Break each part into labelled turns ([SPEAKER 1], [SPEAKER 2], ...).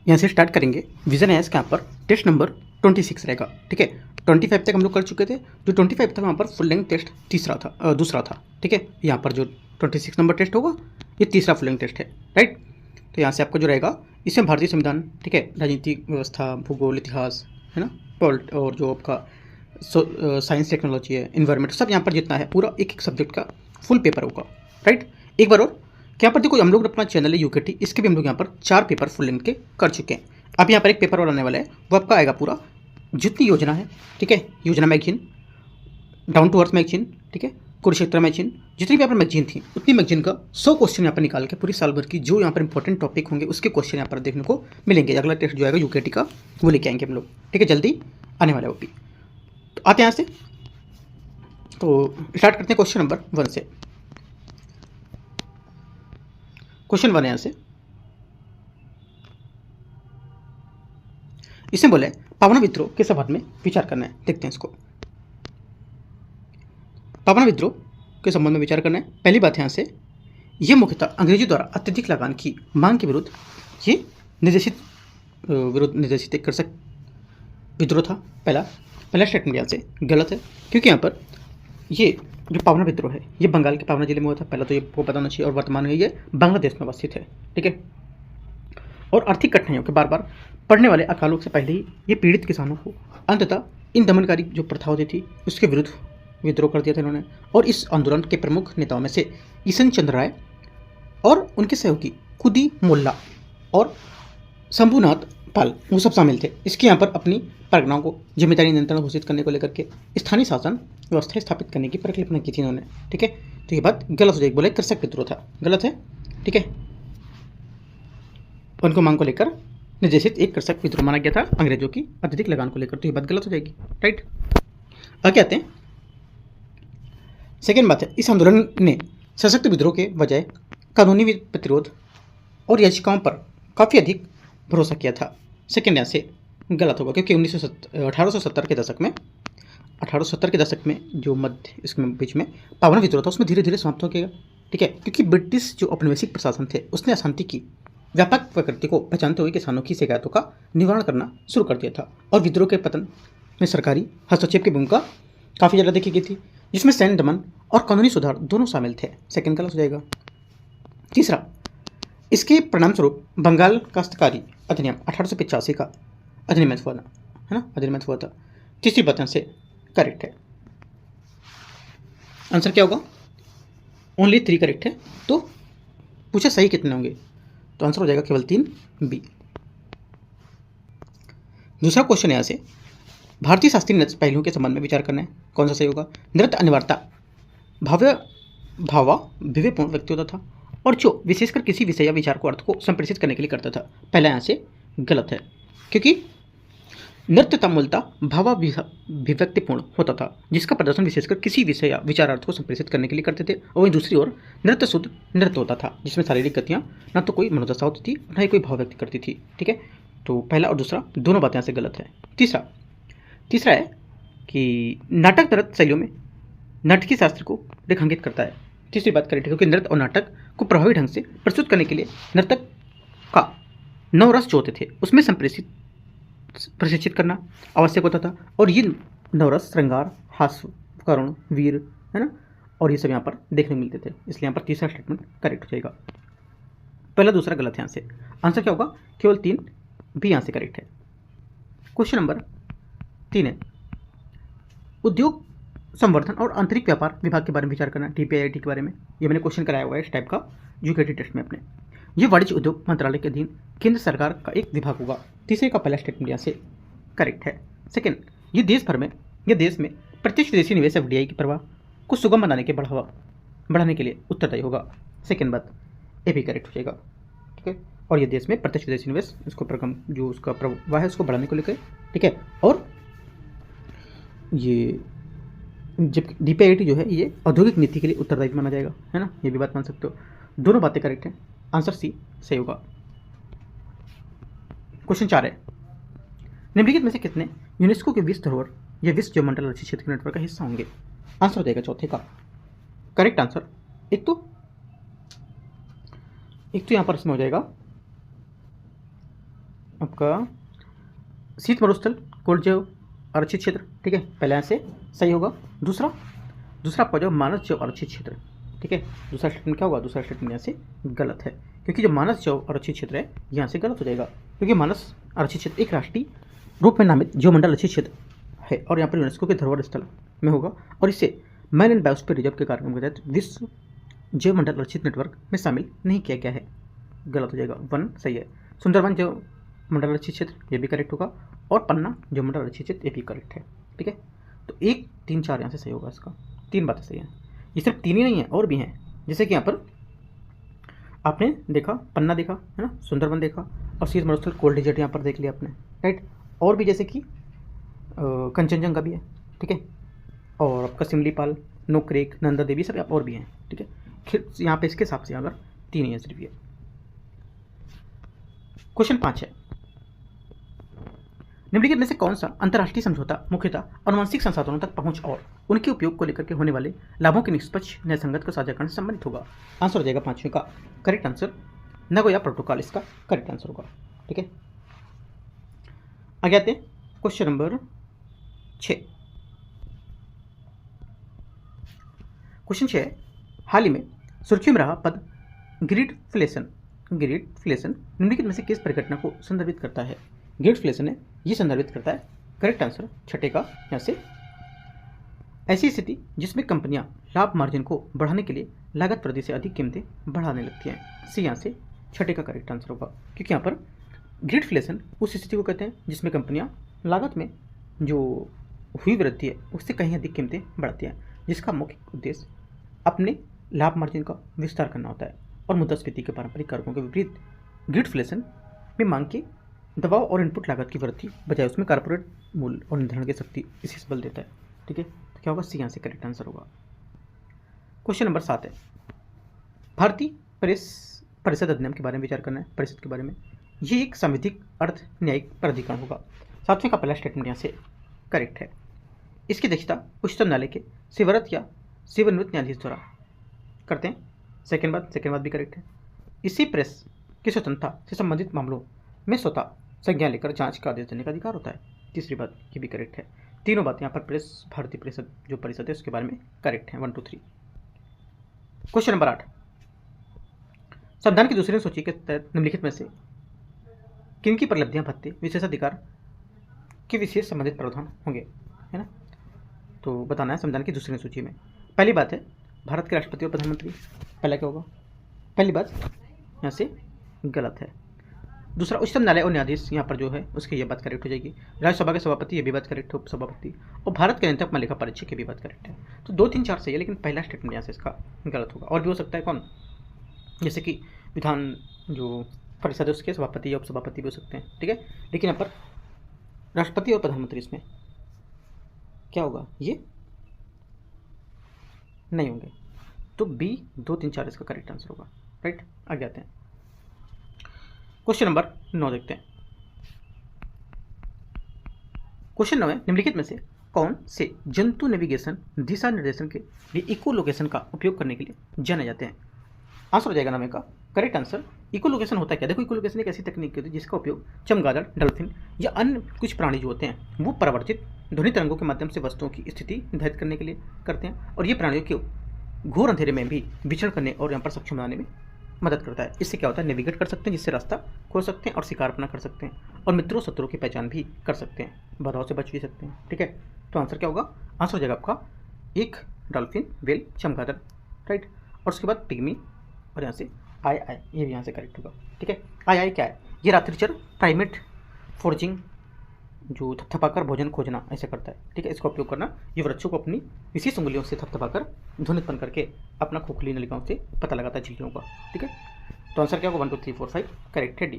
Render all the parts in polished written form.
[SPEAKER 1] यहाँ से स्टार्ट करेंगे। विजन एस का यहाँ पर टेस्ट नंबर 26 रहेगा। ठीक है, 25 तक हम लोग कर चुके थे। जो 25 था वहाँ पर फुल लेंथ टेस्ट दूसरा था। ठीक है, यहाँ पर जो 26 नंबर टेस्ट होगा ये तीसरा फुल लेंथ टेस्ट है। राइट, तो यहाँ से आपका जो रहेगा इसमें भारतीय संविधान, ठीक है, राजनीतिक व्यवस्था, भूगोल, इतिहास, है ना, पॉलिट, और जो आपका साइंस टेक्नोलॉजी है, इन्वायरमेंट, सब यहाँ पर जितना है पूरा एक एक सब्जेक्ट का फुल पेपर होगा। राइट, एक बार और यहाँ पर देखो, हम लोग अपना चैनल है यूकेटी, इसके भी हम लोग यहाँ पर 4 पेपर फुल लेंथ के कर चुके हैं। अब यहाँ पर एक पेपर और आने वाला है, वो आपका आएगा पूरा जितनी योजना है। ठीक है, Yojana magazine, down to earth magazine, ठीक है, कुरुक्षेत्र मैगजीन, जितनी भी यहाँ पर मैगजीन थी उतनी मैगजीन का 100 क्वेश्चन यहाँ पर निकाल के पूरी साल भर की जो यहाँ पर इंपॉर्टेंट टॉपिक होंगे उसके क्वेश्चन यहाँ पर देखने को मिलेंगे। अगला टेस्ट जो आएगा यूकेटी का वो लेके आएंगे हम लोग। ठीक है, जल्दी आने वाला है वो भी। तो आते हैं यहाँ से, तो स्टार्ट करते हैं क्वेश्चन नंबर 1 से। क्वेश्चन 1 यहाँ से इसमें बोले पावना विद्रोह के संबंध में विचार करना है। देखते हैं इसको। पावना विद्रोह के संबंध में विचार करना है। पहली बात यहाँ से, ये मुख्यतः अंग्रेजों द्वारा अत्यधिक लगान की मांग के विरुद्ध ये निर्देशित एक कृषक विद्रोह था। पहला स्टेटमेंट यहाँ से गलत है, क्योंकि यहाँ पर ये जो पावना विद्रोह है ये बंगाल के पावना जिले में हुआ था। पहला तो ये को पता होना चाहिए, और वर्तमान में ये बांग्लादेश में अवस्थित है। ठीक है, और आर्थिक कठिनाइयों के बार बार पड़ने वाले अकालों से पहले ही ये पीड़ित किसानों को अंततः इन दमनकारी जो प्रथा होती थी उसके विरुद्ध विद्रोह कर दिया था इन्होंने। और इस आंदोलन के प्रमुख नेताओं में से ईशन चंद्र राय और उनके सहयोगी कुदी मोल्ला और शंभुनाथ पाल वो सब शामिल थे। इसके यहाँ पर अपनी परगनाओं को जिम्मेदारी नियंत्रण घोषित करने को लेकर के स्थानीय शासन व्यवस्था स्थापित करने की परिकल्पना की थी इन्होंने। ठीक है, तो ये बात गलत हो जाएगी, बोले कृषक विद्रोह था, गलत है। ठीक है, उनको मांग को लेकर निर्देशित एक कृषक विद्रोह माना गया था अंग्रेजों की अत्यधिक लगान को लेकर, तो ये बात गलत हो जाएगी। राइट, आगे आते हैं। सेकेंड बात है, इस आंदोलन ने सशक्त विद्रोह के बजाय कानूनी प्रतिरोध और याचिकाओं पर काफ़ी अधिक भरोसा किया था। सेकेंड यहाँ से गलत होगा, क्योंकि 1870 के दशक में जो मध्य इसमें बीच में पावना विद्रोह था उसमें धीरे धीरे समाप्त हो गया। ठीक है, क्योंकि ब्रिटिश जो औपनिवेशिक प्रशासन थे उसने अशांति की व्यापक प्रकृति को पहचानते हुए किसानों की शिकायतों का निवारण करना शुरू कर दिया था, और विद्रोह के पतन में सरकारी हस्तक्षेप की भूमिका काफ़ी ज़्यादा देखी गई थी, जिसमें सैन्य दमन और कानूनी सुधार दोनों शामिल थे। सेकेंड गलत हो जाएगा। तीसरा, इसके परिणाम स्वरूप बंगाल काश्तकारी अधिनियम 1885 का अधिनियम हुआ था, है ना, अधिनियम हुआ था। तीसरी बात से करेक्ट है। आंसर क्या होगा? ओनली 3 करेक्ट है। तो पूछा सही कितने होंगे, तो आंसर हो जाएगा केवल 3 बी। दूसरा क्वेश्चन यहाँ से, भारतीय शास्त्रीय नृत्य पहलुओं के संबंध में विचार करना है। कौन सा सही होगा? नृत्य अनिवार्यता भावाभिव्यपूर्ण व्यक्ति होता था, और जो विशेषकर किसी विषय या विचार को अर्थ को संप्रेषित करने के लिए करता था। पहला यहाँ से गलत है, क्योंकि नृत्य मूलतः भावाभिव्यक्तिपूर्ण होता था, जिसका प्रदर्शन विशेषकर किसी विषय या विचार अर्थ को संप्रेषित करने के लिए करते थे। और वहीं दूसरी ओर नृत्य शुद्ध नृत्य होता था, जिसमें शारीरिक गतियाँ न तो कोई मनोदशा होती थी न ही कोई भाव व्यक्त करती थी। ठीक है, तो पहला और दूसरा दोनों बातें यहाँ से गलत है। तीसरा है कि नाटक नृत्य शैलियों में नाटकीय शास्त्र को रेखांकित करता है। तीसरी बात करेक्ट है, क्योंकि नृत्य और नाटक को प्रभावी ढंग से प्रस्तुत करने के लिए नर्तक का 9 रस जो होते थे उसमें प्रशिक्षित करना आवश्यक होता था, और ये 9 रस श्रृंगार, हास्य, करुण, वीर, है ना, और ये सब यहाँ पर देखने को मिलते थे। इसलिए यहाँ पर तीसरा स्टेटमेंट करेक्ट हो जाएगा। पहला दूसरा गलत है। यहाँ से आंसर क्या होगा? केवल 3 भी यहाँ से करेक्ट है। क्वेश्चन नंबर 3 है, उद्योग संवर्धन और आंतरिक व्यापार विभाग के बारे में विचार करना, DPIIT के बारे में। ये मैंने क्वेश्चन कराया हुआ है इस टाइप का यूकेटी टेस्ट में अपने। ये वाणिज्य उद्योग मंत्रालय के अधीन केंद्र सरकार का एक विभाग होगा। तीसरे का पहला स्टेटमेंट यहाँ से करेक्ट है। सेकेंड, ये देश में प्रत्यक्ष विदेशी निवेश FDI की प्रवाह को सुगम बढ़ाने के लिए उत्तरदायी होगा। सेकेंड बात ये भी करेक्ट हो जाएगा। ठीक है, और ये देश में प्रत्यक्ष विदेशी निवेश जो उसका प्रवाह है उसको बढ़ाने को लेकर। ठीक है, और ये जब DPIIT जो है ये औद्योगिक नीति के लिए उत्तरदायी माना जाएगा, है ना, ये भी बात मान सकते हो। दोनों बातें करेक्ट हैं। आंसर सी सही होगा। क्वेश्चन 4 है, निम्नलिखित में से कितने यूनेस्को के विश्व धरोहर या विश्व जीवमंडल रक्षित क्षेत्र के नेटवर्क का हिस्सा होंगे? आंसर हो जाएगा चौथे का करेक्ट आंसर। एक तो यहाँ पर इसमें हो जाएगा आपका शीत मरुस्थल कोल्ड जैव आरक्षित क्षेत्र, ठीक है, पहला यहाँ से सही होगा। दूसरा आपका जो मानस जैव आरक्षित क्षेत्र, ठीक है, दूसरा स्टेटमेंट क्या होगा, दूसरा स्टेटमेंट यहाँ से गलत है, क्योंकि जो मानस जैव आरक्षित क्षेत्र है यहाँ से गलत हो जाएगा, क्योंकि मानस आरक्षित क्षेत्र एक राष्ट्रीय रूप में नामित जीवमंडल आरक्षित क्षेत्र है और यहाँ पर यूनेस्को के धरोहर स्थल में होगा और इसे मैन एंड बायोस्फीयर रिजर्व के कार्यक्रम के तहत विश्व जैवमंडल आरक्षित नेटवर्क में शामिल नहीं किया गया है, गलत हो जाएगा। 1 सही है। सुंदरबन जैवमंडल आरक्षित क्षेत्र ये भी करेक्ट होगा और पन्ना जैवमंडल आरक्षित क्षेत्र ये भी करेक्ट है, ठीक है। तो 1 3 4 यहाँ से सही होगा, इसका 3 बातें सही हैं। ये सिर्फ 3 ही नहीं है, और भी हैं, जैसे कि यहाँ पर आपने देखा पन्ना देखा है ना, सुंदरबन देखा और शीत मरुस्थल कोल्ड डेजर्ट यहाँ पर देख लिया आपने, राइट। और भी जैसे कि कंचनजंगा भी है, ठीक है, और आपका सिमलीपाल, नोक्रेक, नंदा देवी सब और भी हैं, ठीक है। फिर यहाँ पे इसके हिसाब से अगर 3 ही है सिर्फ ये। क्वेश्चन 5 है, निम्नलिखित में से कौन सा अंतर्राष्ट्रीय समझौता मुख्यतः आनुवंशिक संसाधनों तक पहुंच और उनके उपयोग को लेकर के होने वाले लाभों के निष्पक्ष न्यायसंगत को साझाकरण से संबंधित होगा? आंसर हो जाएगा 5वें का करेक्ट आंसर नगोया प्रोटोकॉल इसका करेक्ट आंसर होगा, ठीक है। आगे आते हैं क्वेश्चन नंबर 6। क्वेश्चन 6 हाल ही में सुर्खियों में रहा पद ग्रीडफ्लेशन निम्नलिखित में से किस परिघटना को संदर्भित करता है? ग्रीडफ्लेशन है, ये संदर्भित करता है करेक्ट आंसर 6 का यहाँ से ऐसी स्थिति जिसमें कंपनियां लाभ मार्जिन को बढ़ाने के लिए लागत वृद्धि से अधिक कीमतें बढ़ाने लगती हैं। सी यहाँ से 6 का करेक्ट आंसर होगा, क्योंकि यहाँ पर ग्रीडफ्लेशन उस स्थिति को कहते हैं जिसमें कंपनियां लागत में जो हुई वृद्धि है उससे कहीं अधिक कीमतें बढ़ाती हैं, जिसका मुख्य उद्देश्य अपने लाभ मार्जिन का विस्तार करना होता है और मुद्रास्फीति के पारंपरिक कारकों के विपरीत ग्रीडफ्लेशन में मांग के दबाव और इनपुट लागत की वृद्धि बजाय उसमें कारपोरेट मूल्य और निर्धारण की शक्ति इसी से बल देता है, ठीक है। तो क्या होगा, सी यहाँ से करेक्ट आंसर होगा। क्वेश्चन नंबर 7 है, भारतीय प्रेस परिषद अधिनियम के बारे में विचार करना है, परिषद के बारे में। ये एक संवैधानिक अर्ध न्यायिक प्राधिकरण होगा। 7वें का पहला स्टेटमेंट यहाँ से करेक्ट है। इसकी अध्यक्षता उच्चतम न्यायालय के सेवारत या सेवानिवृत्त न्यायाधीश द्वारा करते हैं। सेकेंड बात भी करेक्ट है। इसी प्रेस की स्वतंत्रता से संबंधित मामलों में स्वतः संज्ञान लेकर जांच का आदेश देने का अधिकार होता है। तीसरी बात ये भी करेक्ट है। तीनों बात यहाँ पर भारतीय प्रेस जो परिषद है उसके बारे में करेक्ट है 1 2 3। क्वेश्चन नंबर 8, संविधान की दूसरी सूची के तहत निम्नलिखित में से किनकी उपलब्धियां भत्ते विशेषाधिकार के विशेष संबंधित प्रावधान होंगे, है ना। तो बताना है संविधान की दूसरी सूची में। पहली बात है भारत के राष्ट्रपति और प्रधानमंत्री, पहला क्या होगा, पहली बात यहाँ से गलत है। दूसरा उच्चतम न्यायालय और न्यायाधीश यहाँ पर जो है उसकी ये बात करेक्ट हो जाएगी। राज्यसभा के सभापति ये भी बात करेक्ट है, उपसभापति, और भारत के न्यूनतम मालिका परीक्षक की भी बात करेक्ट है। तो 2 3 4 सही है, लेकिन पहला स्टेटमेंट यहाँ से इसका गलत होगा। और भी हो सकता है कौन, जैसे कि विधान जो परिषद है उसके सभापति या उपसभापति भी हो सकते हैं, ठीक है। लेकिन यहाँ पर राष्ट्रपति और प्रधानमंत्री इसमें क्या होगा, ये नहीं होंगे। तो बी 2 3 4 इसका करेक्ट आंसर होगा, राइट। आगे आते हैं क्वेश्चन नंबर 9 देखते हैं। क्वेश्चन 9 है, निम्नलिखित में से कौन से जंतु नेविगेशन दिशा निर्देशन के लिए इको लोकेशन का उपयोग करने के लिए जाने जाते हैं? आंसर हो जाएगा 9 का करेक्ट आंसर। इको लोकेशन होता है क्या, देखो इको लोकेशन एक ऐसी तकनीक होती है जिसका उपयोग चमगादड़, डॉल्फिन या अन्य कुछ प्राणी जो होते हैं वो परावर्तित ध्वनि तरंगों के माध्यम से वस्तुओं की स्थिति निर्धारित करने के लिए करते हैं, और ये प्राणियों के घोर अंधेरे में भी विचरण करने और यहाँ पर सक्षम बनाने में मदद करता है। इससे क्या होता है, नेविगेट कर सकते हैं, जिससे रास्ता खोज सकते हैं और शिकार अपना कर सकते हैं, और मित्रों शत्रुओं की पहचान भी कर सकते हैं, बाधाओं से बच भी सकते हैं, ठीक है। तो आंसर क्या होगा, आंसर हो जाएगा आपका 1 डॉल्फिन, वेल, चमगादड़, राइट। और उसके बाद पिग्मी, और यहाँ से आई ये भी यहाँ से करेक्ट होगा, ठीक है। आई क्या है, ये रात्रिचर प्राइमेट फोर्जिंग जो थपथपाकर भोजन खोजना ऐसा करता है, ठीक है। इसका उपयोग करना, ये वृक्षों को अपनी विशेष उंगलियों से थपथपाकर ध्वनि उत्पन्न करके अपना खोखली नलिकाओं से पता लगाता है झिल्लियों का, ठीक है। तो आंसर क्या होगा 1 2 3 4 5 करेक्ट है डी।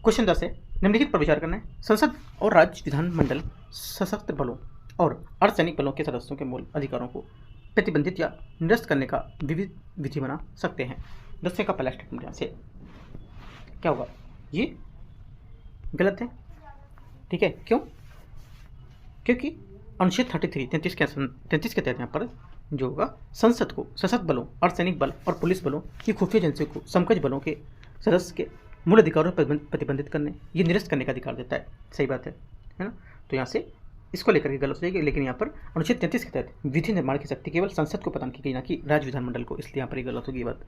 [SPEAKER 1] क्वेश्चन 10 है, निम्नलिखित पर विचार करना है। संसद और राज्य विधानमंडल सशस्त्र बलों और अर्धसैनिक बलों के सदस्यों के मूल अधिकारों को प्रतिबंधित या निरस्त करने का विविध विधि बना सकते हैं। 10वें का पहला स्टेटमेंट यहाँ से क्या होगा, ये गलत है, ठीक है। क्यों, क्योंकि अनुच्छेद 33 के तहत यहाँ पर जो होगा संसद को सशस्त्र बलों, अर्धसैनिक बल और पुलिस बलों की खुफिया एजेंसियों को समकक्ष बलों के सदस्य के मूल अधिकारों पर प्रतिबंधित करने, ये निरस्त करने का अधिकार देता है। सही बात है ना। तो यहाँ से इसको लेकर के गलत हो जाएगी, लेकिन यहाँ पर अनुच्छेद 33 के तहत विधि निर्माण की शक्ति केवल संसद को प्रदान की गई, ना कि राज्य विधानमंडल को, इसलिए यहाँ पर ये गलत होगी बात।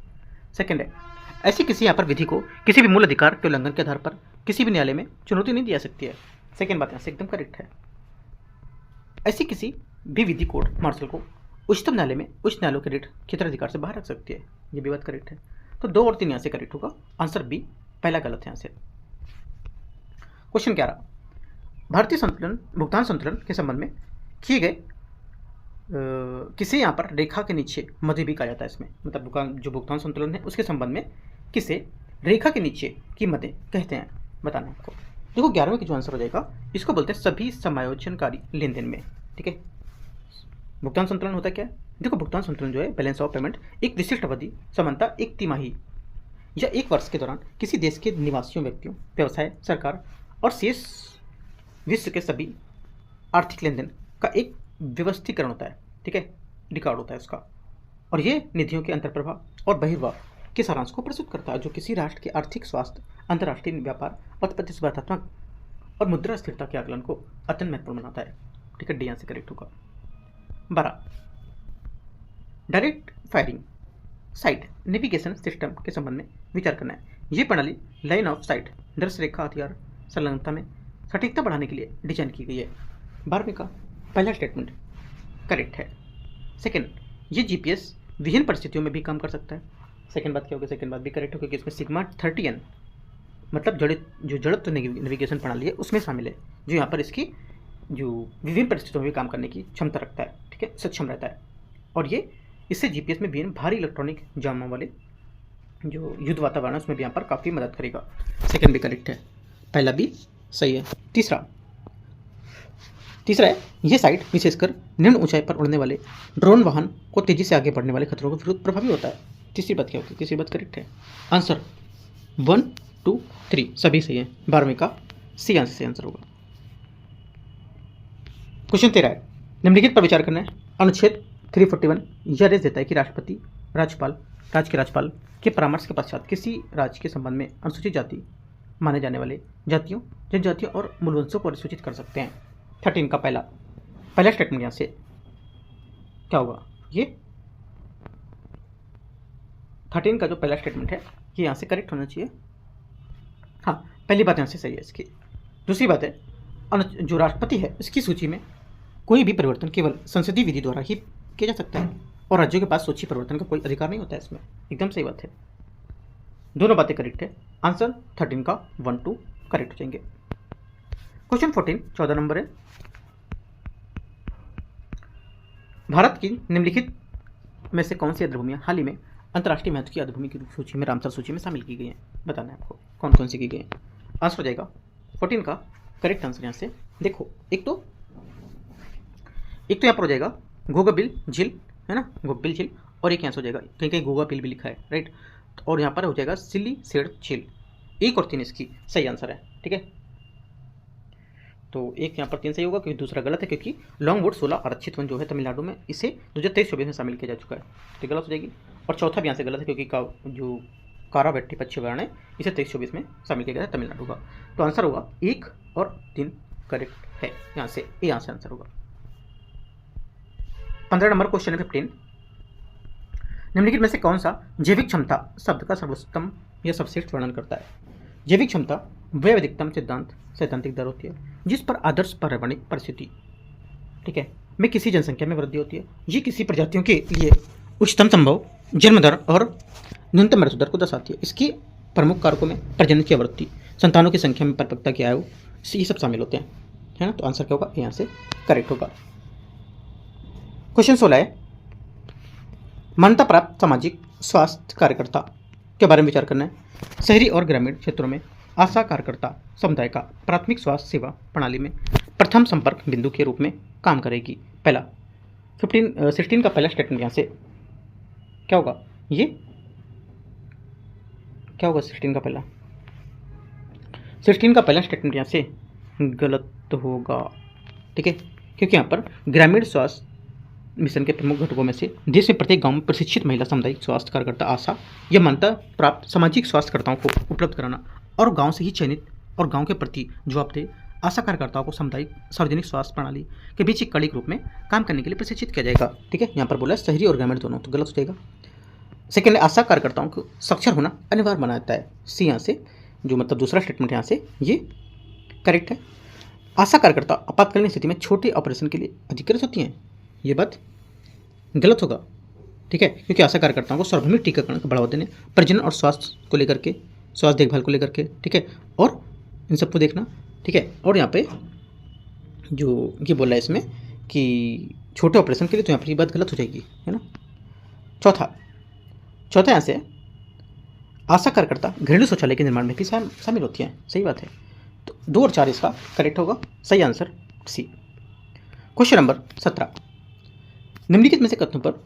[SPEAKER 1] सेकंड है, ऐसी किसी यहाँ पर विधि को किसी भी मूल अधिकार के उल्लंघन के आधार पर किसी भी न्यायालय में चुनौती नहीं दी जा सकती है। सेकंड बात यहाँ से एकदम करेक्ट है। ऐसी किसी भी विधि कोर्ट मार्शल को उच्चतम न्यायालय में उच्च न्यायालयों के रिट क्षेत्राधिकार से बाहर रख सकती है, ये भी बात करेक्ट है। तो 2 और 3 यहाँ से करेक्ट होगा, आंसर बी पहला गलत है यहाँ से। क्वेश्चन 11, भारतीय संतुलन भुगतान संतुलन के संबंध में किए गए किसे यहाँ पर रेखा के नीचे मध्य भी कहा जाता है इसमें, मतलब जो भुगतान संतुलन है उसके संबंध में किसे रेखा के नीचे की मध्य कहते हैं, बताना है आपको। देखो 11वें की जो आंसर हो जाएगा, इसको बोलते हैं सभी समायोजनकारी लेन देन में। ठीक है, भुगतान संतुलन होता क्या है? देखो भुगतान संतुलन जो है, बैलेंस ऑफ पेमेंट, एक विशिष्ट अवधि समानता एक तिमाही या 1 वर्ष के दौरान किसी देश के निवासियों, व्यक्तियों, व्यवसाय, सरकार और शेष विश्व के सभी आर्थिक लेन देन का एक व्यवस्थीकरण होता है। ठीक है, रिकॉर्ड होता है उसका, और ये निधियों के अंतर्प्रवाह और बहिर्वाह के सारांश को प्रस्तुत करता है, जो किसी राष्ट्र के आर्थिक स्वास्थ्य, अंतर्राष्ट्रीय व्यापार और प्रतिस्पर्धात्मक और मुद्रा स्थिरता के आकलन को अत्यंत महत्वपूर्ण बनाता है। ठीक है, डी यहाँ से करेक्ट होगा। 12, direct firing site navigation system के संबंध में विचार करना है। ये प्रणाली लाइन ऑफ साइट दर्श रेखा हथियार संलग्नता में सटीकता बढ़ाने के लिए डिजाइन की गई है। 12वें का पहला स्टेटमेंट करेक्ट है। सेकंड, ये जीपीएस विभिन्न परिस्थितियों में भी काम कर सकता है। सेकंड बात क्या होगी? सेकंड बात भी करेक्ट होगी, क्योंकि इसमें सिग्मा 30N मतलब जड़त्व नेविगेशन प्रणाली है उसमें शामिल है, जो यहाँ पर इसकी जो विभिन्न परिस्थितियों में भी काम करने की क्षमता रखता है। ठीक है, सक्षम रहता है, और ये इससे जीपीएस में विभिन्न भारी इलेक्ट्रॉनिक जामों वाले जो युद्ध वातावरण उसमें भी यहाँ पर काफ़ी मदद करेगा। सेकंड भी करेक्ट है, पहला भी सही है। तीसरा है, ये साइट विशेषकर निम्न ऊंचाई पर उड़ने वाले ड्रोन वाहन को तेजी से आगे बढ़ने वाले खतरों के विरुद्ध प्रभावी होता है। तीसरी बात क्या होगी? तीसरी बात करेक्ट है, आंसर 1, 2, 3 सभी सही है। 12वें का सी आंसर होगा। क्वेश्चन 13 है, निम्नलिखित पर विचार करना है। अनुच्छेद 341 यह आदेश देता है कि राष्ट्रपति राज्य के राज्यपाल के परामर्श के पश्चात किसी राज्य के संबंध में अनुसूचित जाति माने जाने वाले जातियों, जनजातियों और मूलवंशों को अधिसूचित कर सकते हैं। 13 का पहला स्टेटमेंट यहाँ से क्या होगा? ये 13 का जो पहला स्टेटमेंट है ये यहाँ से करेक्ट होना चाहिए। हाँ, पहली बात यहाँ से सही है इसकी। दूसरी बात है, जो राष्ट्रपति है इसकी सूची में कोई भी परिवर्तन केवल संसदीय विधि द्वारा ही किया जा सकता है, और राज्यों के पास सूची परिवर्तन का कोई अधिकार नहीं होता है इसमें। एकदम सही बात है, दोनों बातें करेक्ट है। आंसर 13 का 1, 2 करेक्ट हो जाएंगे। क्वेश्चन 14 14 नंबर है, भारत की निम्नलिखित में से कौन सी आर्द्रभूमियां हाल ही में अंतर्राष्ट्रीय महत्व की आर्द्रभूमि की सूची में रामसर सूची में शामिल की गई हैं? बताना है आपको कौन कौन सी की गई हैं। आंसर हो जाएगा 14 का करेक्ट आंसर यहाँ से। देखो एक तो यहाँ पर हो जाएगा घोगाबिल झील, है ना, घोगाबिल झील, और एक यहाँ से हो जाएगा कहीं कहीं घोगाबिल भी लिखा है, राइट, और यहाँ पर हो जाएगा सिलीसेड झील। 1 और 3 इसकी सही आंसर है। ठीक है, तो एक यहाँ पर 3 सही होगा, क्योंकि दूसरा गलत है, क्योंकि लॉन्गवुड 16 आरक्षित वन जो है तमिलनाडु में, इसे 2023-24 में शामिल किया जा चुका है, तो गलत हो जाएगी। और चौथा भी यहाँ से गलत है, क्योंकि जो कारावेट्टी पक्षी अभयारण्य है इसे 23-24 में शामिल किया गया है तमिलनाडु का। तो आंसर होगा 1 और 3 करेक्ट है, यहाँ से ए यहाँ से आंसर होगा। 15 नंबर क्वेश्चन है 15, निम्नलिखित में से कौन सा जैविक क्षमता शब्द का सर्वोत्तम या सबश्रेष्ठ वर्णन करता है? जैविक क्षमता वह अधिकतम सैद्धांतिक दर होती है जिस पर आदर्श पर्यावरणिक परिस्थिति, ठीक है, में किसी जनसंख्या में वृद्धि होती है। ये किसी प्रजातियों के लिए उच्चतम संभव जन्म दर और न्यूनतम मृत्यु दर को दर्शाती है। इसकी प्रमुख कारकों में प्रजनन की आवृत्ति, संतानों की संख्या में परिपक्वता की आयु, ये सब शामिल होते हैं, है ना। तो आंसर क्या होगा? यहाँ से करेक्ट होगा। क्वेश्चन 16 है, मान्यता प्राप्त सामाजिक स्वास्थ्य कार्यकर्ता के बारे में विचार करना है। शहरी और ग्रामीण क्षेत्रों में आशा कार्यकर्ता समुदाय का प्राथमिक स्वास्थ्य सेवा प्रणाली में प्रथम संपर्क बिंदु के रूप में काम करेगी। पहला 16 का पहला स्टेटमेंट यहाँ से क्या होगा? ये क्या होगा? 16 का पहला स्टेटमेंट यहाँ से गलत होगा, ठीक है, क्योंकि यहाँ पर ग्रामीण स्वास्थ्य मिशन के प्रमुख घटकों में से देश में प्रत्येक गांव में प्रशिक्षित महिला सामुदायिक स्वास्थ्य कार्यकर्ता आशा या मान्यता प्राप्त सामाजिक स्वास्थ्यकर्ताओं को उपलब्ध कराना और गांव से ही चयनित और गांव के प्रति जवाबदेह आशा कार्यकर्ताओं को सामुदायिक सार्वजनिक स्वास्थ्य प्रणाली के बीच एक कड़ी के रूप में काम करने के लिए प्रशिक्षित किया जाएगा। ठीक है, यहाँ पर बोला शहरी और ग्रामीण दोनों, तो गलत हो जाएगा। सेकेंड, आशा कार्यकर्ताओं को साक्षर होना अनिवार्य बना देता है। सी यहाँ से जो मतलब दूसरा स्टेटमेंट यहाँ से ये करेक्ट है। आशा कार्यकर्ता आपातकालीन स्थिति में छोटे ऑपरेशन के लिए अधिकृत होती हैं, ये बात गलत होगा। ठीक है, क्योंकि आशा कार्यकर्ताओं को सार्वभौमिक टीकाकरण को बढ़ावा देने, प्रजनन और स्वास्थ्य को लेकर के, स्वास्थ्य देखभाल को लेकर के, ठीक है, और इन सबको देखना। ठीक है, और यहाँ पे जो ये बोला है इसमें कि छोटे ऑपरेशन के लिए, तो यहाँ पर ये बात गलत हो जाएगी, है ना। चौथा यहाँ से आशा कार्यकर्ता घरेलू शौचालय के निर्माण में भी शामिल होती हैं, सही बात है। तो 2 और 4 इसका करेक्ट होगा, सही आंसर सी। क्वेश्चन नंबर 17, निम्नलिखित में से कथनों पर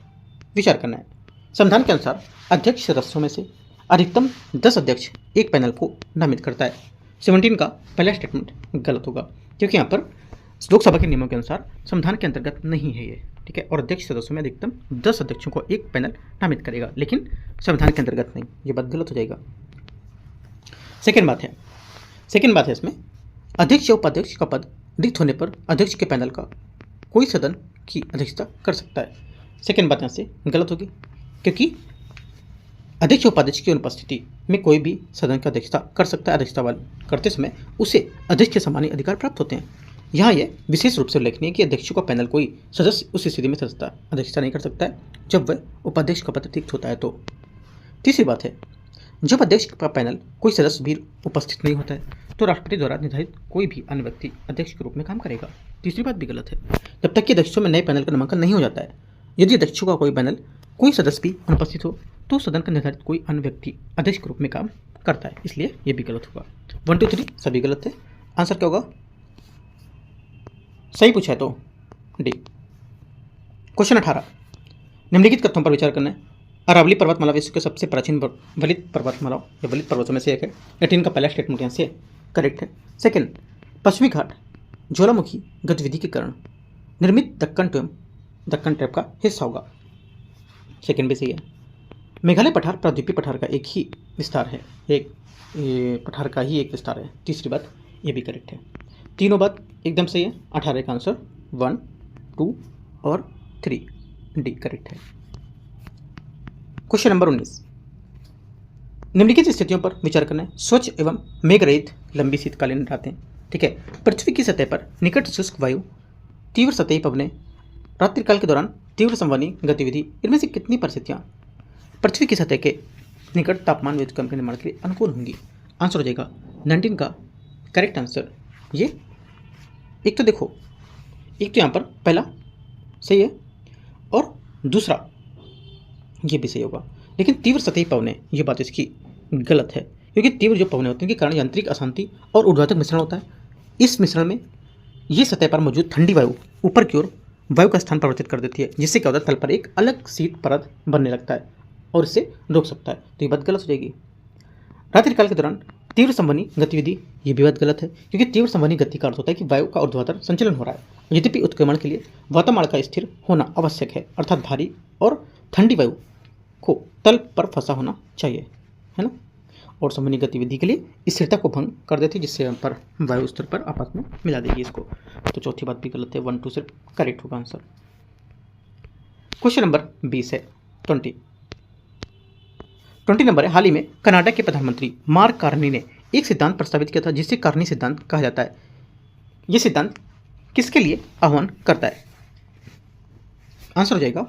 [SPEAKER 1] विचार करना है। संविधान के अनुसार अध्यक्ष सदस्यों में से अधिकतम 10 अध्यक्ष एक पैनल को नामित करता है। 17 का पहला स्टेटमेंट गलत होगा, क्योंकि यहाँ पर लोकसभा के नियमों के अनुसार संविधान के अंतर्गत नहीं है ये। ठीक है, और अध्यक्ष सदस्यों में अधिकतम 10 अध्यक्षों को एक पैनल नामित करेगा, लेकिन संविधान के अंतर्गत नहीं, ये बात गलत हो जाएगा। सेकेंड बात है इसमें, अध्यक्ष या उपाध्यक्ष का पद रिक्त होने पर अध्यक्ष के पैनल का कोई सदन की अध्यक्षता कर सकता है। सेकेंड बात यहाँ से गलत होगी, क्योंकि अध्यक्ष उपाध्यक्ष की अनुपस्थिति में कोई भी सदन की अध्यक्षता कर सकता है। अध्यक्षता करते समय उसे अध्यक्ष के समान अधिकार प्राप्त होते हैं। यहाँ यह विशेष रूप से उल्लेखनीय है कि अध्यक्ष का पैनल कोई सदस्य उस स्थिति में अध्यक्षता नहीं कर सकता है जब वह उपाध्यक्ष का पद रिक्त होता है। तो तीसरी बात है, जब अध्यक्ष का पैनल कोई सदस्य भी उपस्थित नहीं होता है तो राष्ट्रपति द्वारा निर्धारित कोई भी अन्य व्यक्ति अध्यक्ष के रूप में काम करेगा। तीसरी बात भी गलत है, जब तक कि अध्यक्षों में नए पैनल का नामांकन नहीं हो जाता है। यदि अध्यक्षों का कोई पैनल कोई सदस्य भी अनुपस्थित हो तो सदन का निर्धारित कोई अन्य व्यक्ति अध्यक्ष के रूप में काम करता है, इसलिए यह भी गलत होगा। 1 2 3 सभी गलत है। आंसर क्या होगा? सही पूछा है तो डी। क्वेश्चन 18, निम्नलिखित कथनों पर विचार करना है। अरावली पर्वतमाला विश्व के सबसे प्राचीन वलित पर्वतमालाओं या वलित पर्वतों में से एक है। 18 का पहला स्टेटमेंट यहाँ से करेक्ट है। सेकंड, पश्चिमी घाट ज्वालामुखी गतिविधि के कारण निर्मित दक्कन ट्रैप का हिस्सा होगा, सेकंड भी सही है। मेघालय पठार प्राद्वीपीय पठार का एक ही विस्तार है, पठार का ही एक विस्तार है। तीसरी बात ये भी करेक्ट है। तीनों बात एकदम सही है। 18 का आंसर 1 2 और 3 डी करेक्ट है। क्वेश्चन नंबर 19, निम्नलिखित स्थितियों पर विचार करना है। स्वच्छ एवं मेघरहित लंबी शीतकालीन रातें, ठीक है। पृथ्वी की सतह पर निकट शुष्क वायु, तीव्र सतही पवनें, रात्रिकाल के दौरान तीव्र संवहनी गतिविधि, इनमें से कितनी परिस्थितियाँ पृथ्वी की सतह के निकट तापमान व्युत्क्रम के निर्माण के लिए अनुकूल होंगी? आंसर हो जाएगा 19 का करेक्ट आंसर। ये एक तो देखो, एक तो यहाँ पर पहला सही है और दूसरा ये भी सही होगा, लेकिन तीव्र सतही पवनें ये बात इसकी गलत है, क्योंकि तीव्र जो पवनें होती हैं उनके कारण यांत्रिक अशांति और ऊर्ध्वाधर मिश्रण होता है। इस मिश्रण में ये सतह पर मौजूद ठंडी वायु ऊपर की ओर वायु का स्थान परिवर्तित कर देती है, जिससे क्या होता है तल पर एक अलग शीत परत बनने लगता है और इसे रोक सकता है। तो ये बात गलत हो जाएगी। रात्रिकाल के दौरान तीव्र संवहनी गतिविधि, ये भी बात गलत है, क्योंकि तीव्र संवहनी गति का अर्थ होता है कि वायु का ऊर्ध्वाधर संचलन हो रहा है। यद्यपि उत्क्रमण के लिए वातावरण का स्थिर होना आवश्यक है, अर्थात भारी और ठंडी वायु को तल पर फंसा होना चाहिए, है ना। और संवहनी गतिविधि के लिए स्थिरता को भंग कर देती है, जिससे हम पर वायु स्तर पर आपस में मिला देगी इसको। तो चौथी बात भी गलत है। 1 2 सिर्फ करेक्ट होगा आंसर। क्वेश्चन नंबर 20 है 20 नंबर है। हाल ही में कनाडा के प्रधानमंत्री मार्क कार्नी ने एक सिद्धांत प्रस्तावित किया था, जिसे कार्नी सिद्धांत कहा जाता है। यह सिद्धांत किसके लिए आह्वान करता है? आंसर हो जाएगा,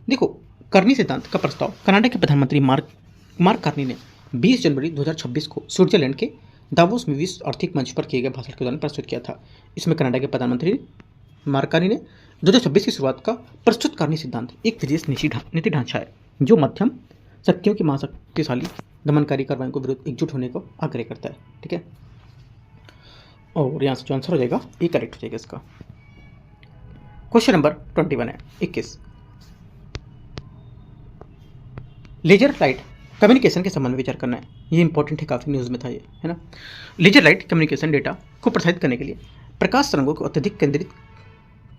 [SPEAKER 1] देखो, कार्नी सिद्धांत का प्रस्ताव कनाडा के प्रधानमंत्री मार्क कार्नी ने 20 जनवरी 2026 को स्विट्जरलैंड के दावोस में विश्व आर्थिक मंच पर किए गए भाषण के दौरान प्रस्तुत किया था। इसमें कनाडा के प्रधानमंत्री मार्क कार्नी ने 2026 की शुरुआत का प्रस्तुत कार्नी सिद्धांत एक विदेश नीति ढांचा है जो मध्यम शक्तियों की महाशक्तिशाली दमनकारी कार्रवाई को विरुद्ध एकजुट होने को आग्रह करता है, ठीक है। और यहाँ से जो आंसर हो जाएगा ये करेक्ट हो जाएगा इसका। क्वेश्चन नंबर 21 है 21, लेजर लाइट कम्युनिकेशन के संबंध में विचार करना है। ये इंपॉर्टेंट है, काफ़ी न्यूज़ में था ये, है ना। लेजर लाइट कम्युनिकेशन डेटा को प्रसारित करने के लिए प्रकाश तरंगों को अत्यधिक केंद्रित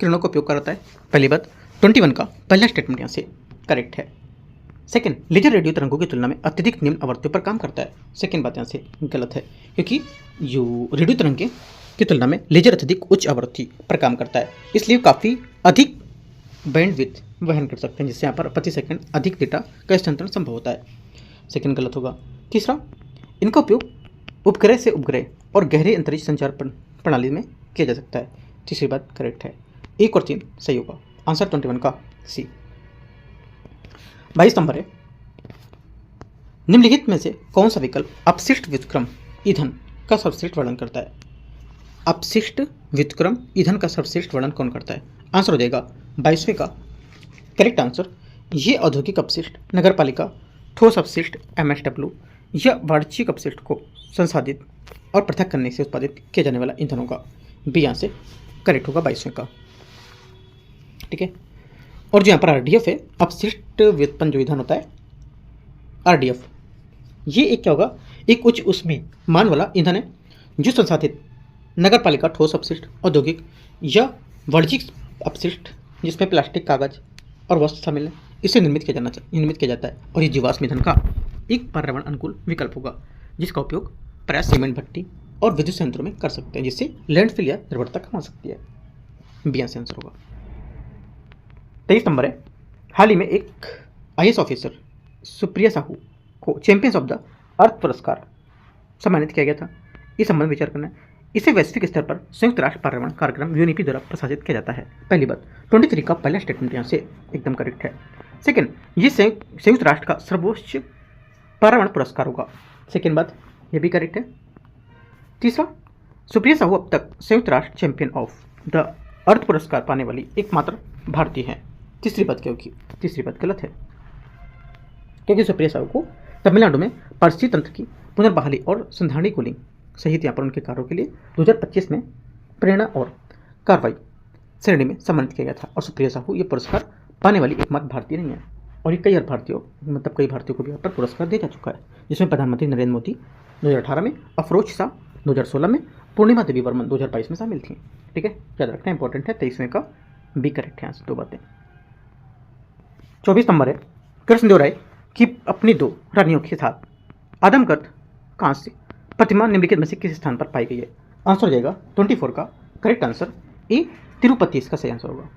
[SPEAKER 1] किरणों का उपयोग करता है। पहली बात 21 का पहला स्टेटमेंट यहाँ से करेक्ट है। सेकंड, लेजर रेडियो तरंगों की तुलना में अत्यधिक निम्न आवृत्तियों पर काम करता है। सेकंड बात यहाँ से गलत है, क्योंकि जो रेडियो तरंगे की तुलना में लेजर अत्यधिक उच्च आवृत्ति पर काम करता है, इसलिए काफ़ी अधिक बैंडविड्थ वहन कर सकते हैं, जिससे यहाँ पर प्रति सेकंड अधिक डेटा का स्थानांतरण संभव होता है। सेकंड गलत होगा। तीसरा, इनका उपयोग उपग्रह से उपग्रह और गहरे अंतरिक्ष संचार प्रणाली में किया जा सकता है। तीसरी बात करेक्ट है। 1 और 3 सही होगा। आंसर 21 का सी। 22 नंबर है, निम्नलिखित में से कौन सा विकल्प अपशिष्ट व्युत्क्रम ईंधन का सर्वश्रेष्ठ वर्णन करता है? अपशिष्ट व्युत्क्रम ईंधन का सर्वश्रेष्ठ वर्णन कौन करता है? आंसर हो जाएगा 22वें का करेक्ट आंसर। ये औद्योगिक अपशिष्ट, नगरपालिका, ठोस अपशिष्ट MSW या वाणिज्यिक अपशिष्ट को संसाधित और पृथक करने से उत्पादित किया जाने वाला ईंधन होगा। बी यहाँ से करेक्ट होगा 22वें का। ठीक है, और जो यहाँ पर RDF है, अपशिष्ट व्युत्पन्न जो ईंधन होता है RDF, ये एक क्या होगा, एक उच्च ऊष्मीय मान वाला ईंधन है जो संसाधित नगरपालिका, ठोस अपशिष्ट, औद्योगिक या वाणिज्यिक अपशिष्ट जिसमें प्लास्टिक, कागज और वस्त्र शामिल है, इसे निर्मित किया जाता है। और ये जीवाश्म ईंधन का एक पर्यावरण अनुकूल विकल्प होगा, जिसका उपयोग प्रायः सीमेंट भट्टी और विद्युत संयंत्रों में कर सकते हैं, जिससे लैंडफिल या निर्भरता कम हो सकती है। बी आंसर होगा। 23 नंबर है, हाल ही में एक IAS ऑफिसर सुप्रिया साहू को चैंपियंस ऑफ द अर्थ पुरस्कार सम्मानित किया गया था। इस संबंध में विचार करना है। इसे वैश्विक स्तर पर संयुक्त राष्ट्र पर्यावरण कार्यक्रम UNEP द्वारा प्रशासित किया जाता है। पहली बात, 23 का पहला स्टेटमेंट यहाँ से एकदम करेक्ट है। सेकंड, ये संयुक्त राष्ट्र का सर्वोच्च पर्यावरण पुरस्कार होगा। सेकंड बात, ये भी करेक्ट है। तीसरा, सुप्रिया साहू अब तक संयुक्त राष्ट्र चैंपियन ऑफ द अर्थ पुरस्कार पाने वाली एकमात्र भारतीय है। तीसरी बात क्या होगी? तीसरी बात गलत है, क्योंकि सुप्रिया साहू को तमिलनाडु में पारसी तंत्र की पुनर्बहाली और संधारणी कूलिंग सहित यहाँ पर उनके कार्यों के लिए 2025 में प्रेरणा और कार्रवाई श्रेणी में सम्मानित किया गया था। और सुप्रिया साहू ये पुरस्कार पाने वाली एकमात्र भारतीय नहीं है, और ये कई भारतीयों को भी यहाँ पर पुरस्कार दिया जा चुका है, जिसमें प्रधानमंत्री नरेंद्र मोदी 2018 में, अफरोज शाह 2016 में, पूर्णिमा देवी वर्मन 2022 में शामिल थी। ठीक है, याद रखना इंपॉर्टेंट है। 23वें का बी करेक्ट है। यहाँ से 2 बातें। 24 नंबर है, कृष्णदेव राय की अपनी 2 रानियों के साथ आदमकद कांस्य प्रतिमा निम्नलिखित में से किस स्थान पर पाई गई है? आंसर हो जाएगा 24 का करेक्ट आंसर। ए तिरुपति इसका सही आंसर होगा।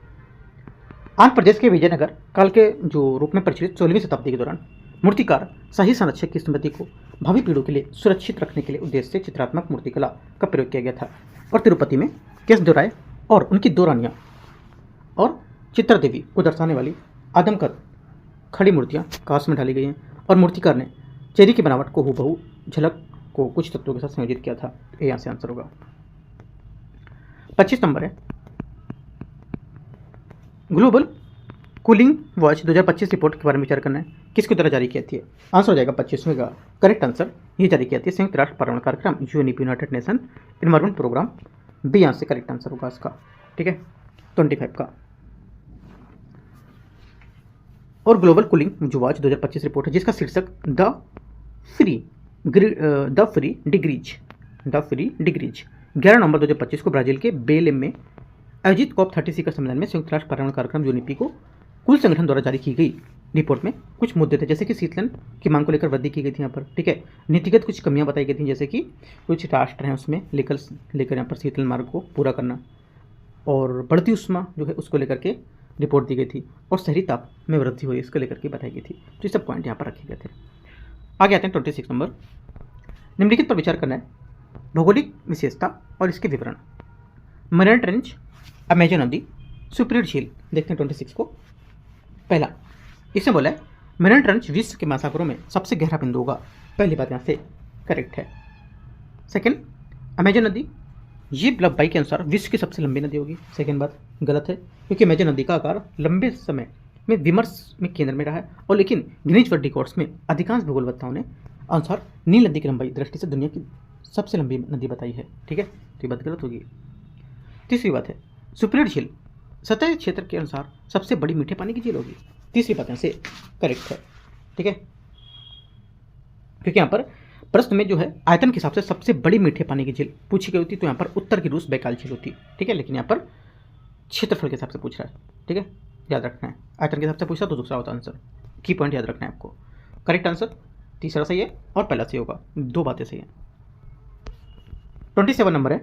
[SPEAKER 1] आंध्र प्रदेश के विजयनगर काल के जो रूप में प्रचलित 16वीं शताब्दी के दौरान मूर्तिकार शाही संरक्षक की स्मृति को भावी पीढ़ियों के लिए सुरक्षित रखने के लिए उद्देश्य से चित्रात्मक मूर्तिकला का प्रयोग किया गया था। और तिरुपति में कृष्णदेव राय और उनकी 2 रानियां और चित्रा देवी को दर्शाने वाली आदमकद खड़ी मूर्तियां कांस्य में ढाली गई हैं, और मूर्तिकार ने चेरी की बनावट को हूबहू झलक को कुछ तत्वों के साथ संयोजित किया था। ये यहाँ से आंसर होगा। 25 नंबर है, ग्लोबल कूलिंग वॉच 2025 रिपोर्ट के बारे में विचार करना है। किसके द्वारा जारी की जाती है? आंसर हो जाएगा 25वें का करेक्ट आंसर। ये जारी की जाती है संयुक्त राष्ट्र पर्यावरण कार्यक्रम UNEP, United Nation Environment Programme. बी यहाँ से करेक्ट आंसर होगा इसका। ठीक है, 25 का। और ग्लोबल कूलिंग जो वॉच 2025 रिपोर्ट है, जिसका शीर्षक द फ्री डिग्रीज 11 नवंबर 2025 को ब्राजील के बेलेम में आयोजित COP30 का सम्मेलन में संयुक्त राष्ट्र पर्यावरण कार्यक्रम UNEP को कुल संगठन द्वारा जारी की गई रिपोर्ट में कुछ मुद्दे थे, जैसे कि शीतलन की मांग को लेकर वृद्धि की गई थी यहाँ पर। ठीक है, नीतिगत कुछ कमियां बताई गई थी, जैसे कि कुछ राष्ट्र हैं उसमें लेकर यहाँ पर शीतलन मार्ग को पूरा करना, और बढ़ती उष्मा जो है उसको लेकर के रिपोर्ट दी गई थी, और शहरी ताप में वृद्धि हुई इसको लेकर के बताई गई थी। तो ये सब पॉइंट यहाँ पर रखे गए थे। आगे आते हैं 26 नंबर। निम्नलिखित पर विचार करना है। भौगोलिक विशेषता और इसके विवरण। मरीना ट्रेंच, अमेजन नदी, सुपीरियर झील। देखते हैं 26 को। पहला, इसने बोला है मरीना ट्रेंच विश्व के महासागरों में सबसे गहरा बिंदु होगा। पहली बात यहाँ से करेक्ट है। सेकंड, अमेजन नदी ये लंबाई के अनुसार विश्व की सबसे लंबी नदी होगी। सेकंड बात गलत है, क्योंकि अमेजन नदी का आकार लंबे समय में विमर्श में केंद्र में रहा है, और लेकिन गिनीज वर्ल्ड रिकॉर्ड्स में अधिकांश भूगोलवेत्ताओं ने अनुसार नील नदी की लंबाई दृष्टि से दुनिया की सबसे लंबी नदी बताई है। ठीक है, तो ये बात गलत होगी। तीसरी बात है, सुपीरियर झील सतह क्षेत्र के अनुसार सबसे बड़ी मीठे पानी की झील होगी। तीसरी बात यहाँ से करेक्ट है। ठीक है, क्योंकि यहाँ पर प्रश्न में जो है आयतन के हिसाब से सबसे बड़ी मीठे पानी की झील पूछी गई होती, तो यहाँ पर उत्तर की रूस बैकाल झील होती। ठीक है, लेकिन यहाँ पर क्षेत्रफल के हिसाब से पूछ रहा है। ठीक है, याद रखना है, आयतन के हिसाब से पूछा तो दूसरा होता आंसर। की पॉइंट याद रखना है आपको। करेक्ट आंसर तीसरा सही है और पहला सही होगा, दो बातें सही हैं। 27 नंबर है,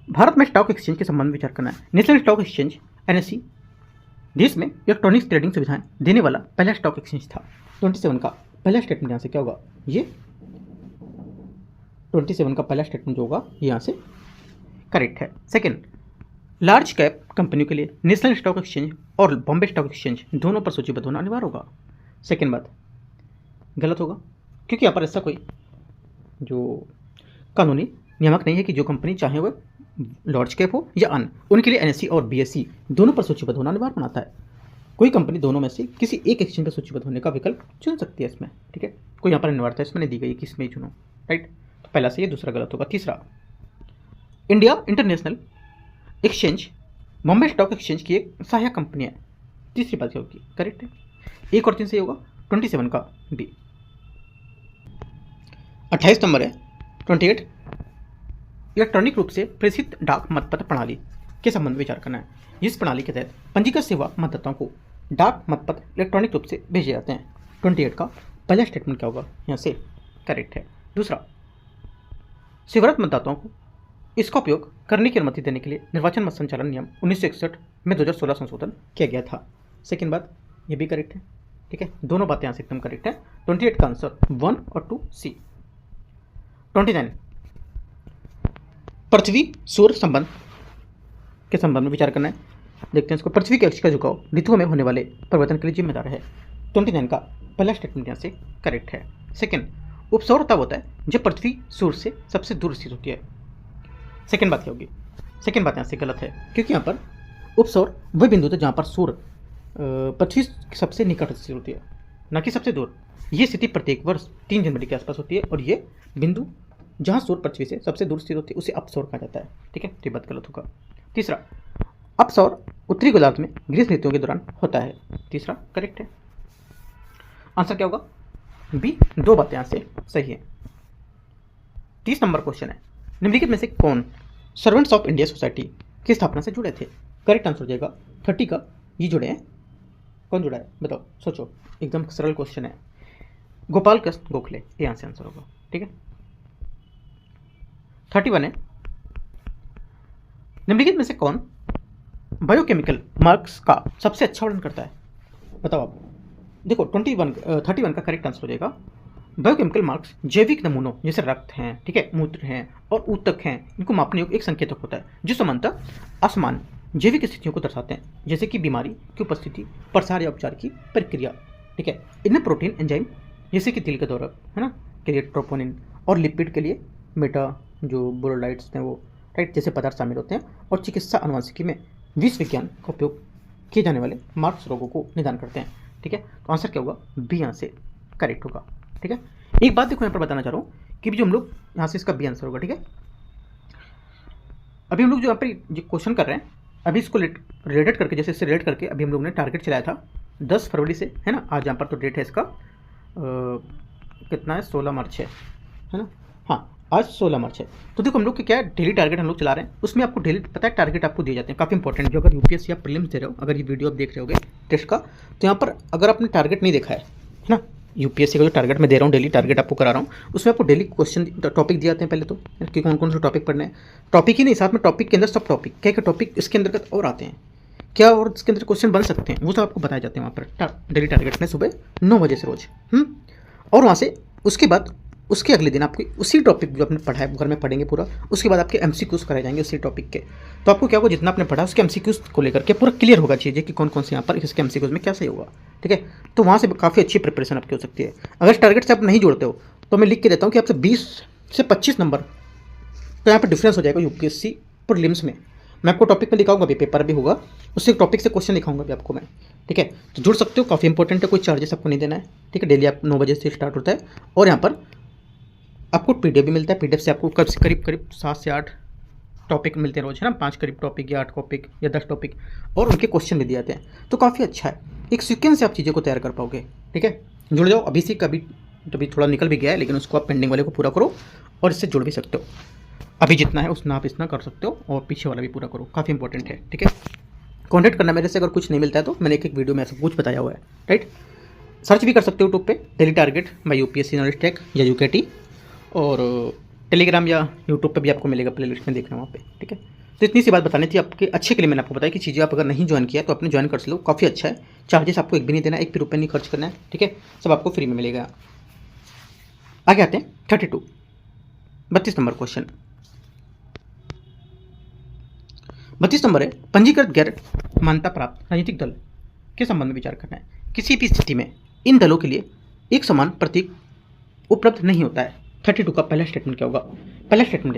[SPEAKER 1] भारत में स्टॉक एक्सचेंज के संबंध में विचार करना है। नेशनल स्टॉक एक्सचेंज NSE देश में इलेक्ट्रॉनिक्स ट्रेडिंग सुविधाएं देने वाला पहला स्टॉक एक्सचेंज था। 27 का पहला स्टेटमेंट यहाँ से क्या होगा, ये 27 का पहला स्टेटमेंट जो होगा ये यहाँ से करेक्ट है। सेकंड, लार्ज कैप कंपनियों के लिए नेशनल स्टॉक एक्सचेंज और बॉम्बे स्टॉक एक्सचेंज दोनों पर सूचीबद्ध होना अनिवार्य होगा। सेकंड बात गलत होगा, क्योंकि यहाँ पर ऐसा कोई जो कानूनी नियामक नहीं है कि जो कंपनी चाहे वह लार्ज कैप हो या अन्य, उनके लिए NSE और BSE दोनों पर सूचीबद्ध होना अनिवार्य बनाता है। कोई कंपनी दोनों में से किसी एक एक्सचेंज पर सूचीबद्ध होने का विकल्प चुन सकती है इसमें, ठीक है। कोई यहाँ पर अनिवार्यता इसमें नहीं दी गई कि इसमें ही चुनो, राइट। तो पहला से ये, दूसरा गलत होगा। तीसरा, India international exchange Bombay stock exchange की एक सहायक कंपनी है। तीसरी बात क्या होगी, करेक्ट है। 1 और 3 से होगा 27 का B। 28 नंबर है 28, इलेक्ट्रॉनिक रूप से प्रेषित डाक मतपत्र प्रणाली के संबंध में विचार करना है। इस प्रणाली के तहत पंजीकृत सेवा मतदाताओं को डाक मतपत्र इलेक्ट्रॉनिक रूप से भेजे जाते हैं। 28 का पहला स्टेटमेंट क्या होगा, यहाँ से करेक्ट है। दूसरा, सेवारत मतदाताओं को इसका उपयोग करने की अनुमति देने के लिए निर्वाचन मत संचालन नियम 1961 में 2016 संशोधन किया गया था। सेकेंड बात ये भी करेक्ट है, ठीक है। दोनों बातें यहाँ से एकदम करेक्ट है। 28 का आंसर 1 और 2 C। 29, पृथ्वी सूर्य संबंध के संबंध में विचार करना है। देखते हैं इसको। पृथ्वी के अक्ष का झुकाव ऋतुओं में होने वाले परिवर्तन के लिए जिम्मेदार है। 29 का पहला स्टेटमेंट यहाँ से करेक्ट है। सेकंड, उपसौर तब होता है जब पृथ्वी सूर्य से सबसे दूर स्थित होती है। सेकंड बात क्या होगी, सेकंड बात यहाँ से गलत है, क्योंकि यहाँ पर उपसौर वह बिंदु था जहाँ पर सूर्य पृथ्वी सबसे निकट स्थित होती है, न कि सबसे दूर। ये स्थिति प्रत्येक वर्ष 3 जनवरी के आसपास होती है, और ये बिंदु जहाँ सूर्य पृथ्वी से सबसे दूर स्थित होती है उसे अपसौर कहा जाता है, ठीक है। तो ये बात गलत होगा। तीसरा, अपसौर उत्तरी गोलार्ध में ग्रीष्म ऋतुओं के दौरान होता है। तीसरा करेक्ट है। आंसर क्या होगा, B। दो बातें यहाँ से सही है। 30 नंबर क्वेश्चन है, निम्नलिखित में से कौन सर्वेंट्स ऑफ इंडिया सोसाइटी की स्थापना से जुड़े थे। करेक्ट आंसर हो जाएगा 30 का, ये जुड़े हैं। कौन जुड़ा है बताओ, सोचो, एकदम सरल क्वेश्चन है। गोपाल कृष्ण गोखले, ये यहाँ से आंसर होगा, ठीक है। 31 है, निम्नलिखित में से कौन बायोकेमिकल मार्क्स का सबसे अच्छा वर्णन करता है, बताओ आप। देखो 31 का करेक्ट आंसर हो जाएगा बायोकेमिकल मार्क्स जैविक नमूनों जैसे रक्त हैं, ठीक है, मूत्र हैं और ऊतक हैं, इनको मापने योग्य एक संकेतक होता है जो सामान्यतः असमान जैविक स्थितियों को दर्शाते हैं, जैसे कि बीमारी की उपस्थिति, प्रसार या उपचार की प्रक्रिया, ठीक है। इनमें प्रोटीन एंजाइम जैसे कि तिल के दौरा है ना के लिए ट्रोपोनिन, और लिपिड के लिए मेटा जो बोरोलाइट्स हैं वो, राइट, जैसे पदार्थ शामिल होते हैं। और चिकित्सा अनुवांशिकी में विष विज्ञान का उपयोग किए जाने वाले मार्क्स रोगों को निदान करते हैं, ठीक है। तो आंसर क्या होगा, B यहाँ से करेक्ट होगा, ठीक है। एक बात देखो यहाँ पर बताना चाह रहा हूँ कि जो हम लोग यहाँ से इसका B आंसर होगा, ठीक है। अभी हम लोग जो यहाँ पर जो क्वेश्चन कर रहे हैं, अभी इसको रिलेटेड करके, जैसे इससे रिलेट करके अभी हम लोग ने टारगेट चलाया था 10 फरवरी से, है ना। आज यहाँ पर तो डेट है इसका कितना है, 16 मार्च है ना। हाँ, आज 16 मार्च है। तो देखो हम लोग क्या है, डेली टारगेट हम लोग चला रहे हैं, उसमें आपको डेली पता है टारगेट आपको दिए जाते हैं, काफ़ी इंपॉर्टेंट। जो अगर UPSC या प्रीलिम्स दे रहे हो, अगर ये वीडियो आप देख रहे होगे टेस्ट का, तो यहाँ पर अगर आपने टारगेट नहीं देखा है ना, UPSC का जो टारगेट मैं दे रहा हूँ, डेली टारगेट आपको करा रहा हूँ, उसमें आपको डेली क्वेश्चन टॉपिक दिए जाते हैं पहले तो, कि कौन कौन से टॉपिक पढ़ने हैं। टॉपिक ही नहीं, साथ में टॉपिक के अंदर सब टॉपिक, क्या क्या टॉपिक इसके अंतर्गत और आते हैं, क्या और इसके अंदर क्वेश्चन बन सकते हैं, वो सब आपको बताए जाते हैं वहाँ पर डेली टारगेट में, सुबह 9 बजे से रोज। और वहाँ से उसके बाद उसके अगले दिन आपको उसी टॉपिक जो आपने पढ़ा है घर में पढ़ेंगे पूरा, उसके बाद आपके MCQs कराए जाएंगे उसी टॉपिक के। तो आपको क्या होगा, जितना आपने पढ़ा उसके MCQs को लेकर के पूरा क्लियर होगा चीज़ें कि कौन कौन से यहाँ पर इसके MCQs में क्या सही होगा, ठीक है। तो वहाँ से काफ़ी अच्छी प्रिपरेशन आपकी हो सकती है। अगर टारगेट से आप नहीं जोड़ते हो तो मैं लिख के देता हूँ कि आपसे 20 से 25 नंबर तो यहाँ पर डिफरेंस हो जाएगा UPSC प्रीलिम्स में। मैं आपको टॉपिक में दिखाऊंगा, अभी पेपर भी होगा, उससे टॉपिक से क्वेश्चन दिखाऊंगा भी आपको मैं, ठीक है। तो जुड़ सकते हो, काफ़ी इंपॉर्टेंट है, कोई चार्जेस आपको नहीं देना है, ठीक है। डेली आप 9 बजे से स्टार्ट होता है, और यहाँ पर आपको PDF भी मिलता है। PDF से आपको करीब 7 से 8 टॉपिक मिलते हैं रोज, है ना, 5 करीब टॉपिक या 8 टॉपिक या 10 टॉपिक, और उनके क्वेश्चन भी दिए जाते हैं। तो काफ़ी अच्छा है, एक सीक्वेंस से आप चीज़ें को तैयार कर पाओगे, ठीक है। जुड़ जाओ अभी से, कभी थोड़ा निकल भी गया है, लेकिन उसको आप पेंडिंग वाले को पूरा करो, और इससे जुड़ भी सकते हो। अभी जितना है उतना आप इतना कर सकते हो, और पीछे वाला भी पूरा करो, काफ़ी इंपॉर्टेंट है, ठीक है। कॉन्टैक्ट करना मेरे से, अगर कुछ नहीं मिलता है तो मैंने एक एक वीडियो में ऐसा कुछ बताया हुआ है, राइट। सर्च भी कर सकते हो यूट्यूब पे daily target by UPSC knowledge tech या यूकेटी, और टेलीग्राम या यूट्यूब पे भी आपको मिलेगा, प्ले लिस्ट में देखना वहाँ पे, ठीक है। तो इतनी सी बात बतानी थी आपके अच्छे के लिए। मैंने आपको बताया कि चीज़ें आप अगर नहीं ज्वाइन किया तो आपने ज्वाइन कर लो, काफ़ी अच्छा है। चार्जेस आपको एक भी नहीं देना, एक भी रुपये नहीं खर्च करना है, ठीक है। सब आपको फ्री में मिलेगा। आगे आते हैं 32 नंबर क्वेश्चन। 32 नंबर है, पंजीकृत गैर मान्यता प्राप्त राजनीतिक दल के संबंध में विचार करना है। किसी भी स्थिति में इन दलों के लिए एक समान प्रतीक उपलब्ध नहीं होता है। 32 का पहला स्टेटमेंट क्या होगा? पहला स्टेटमेंट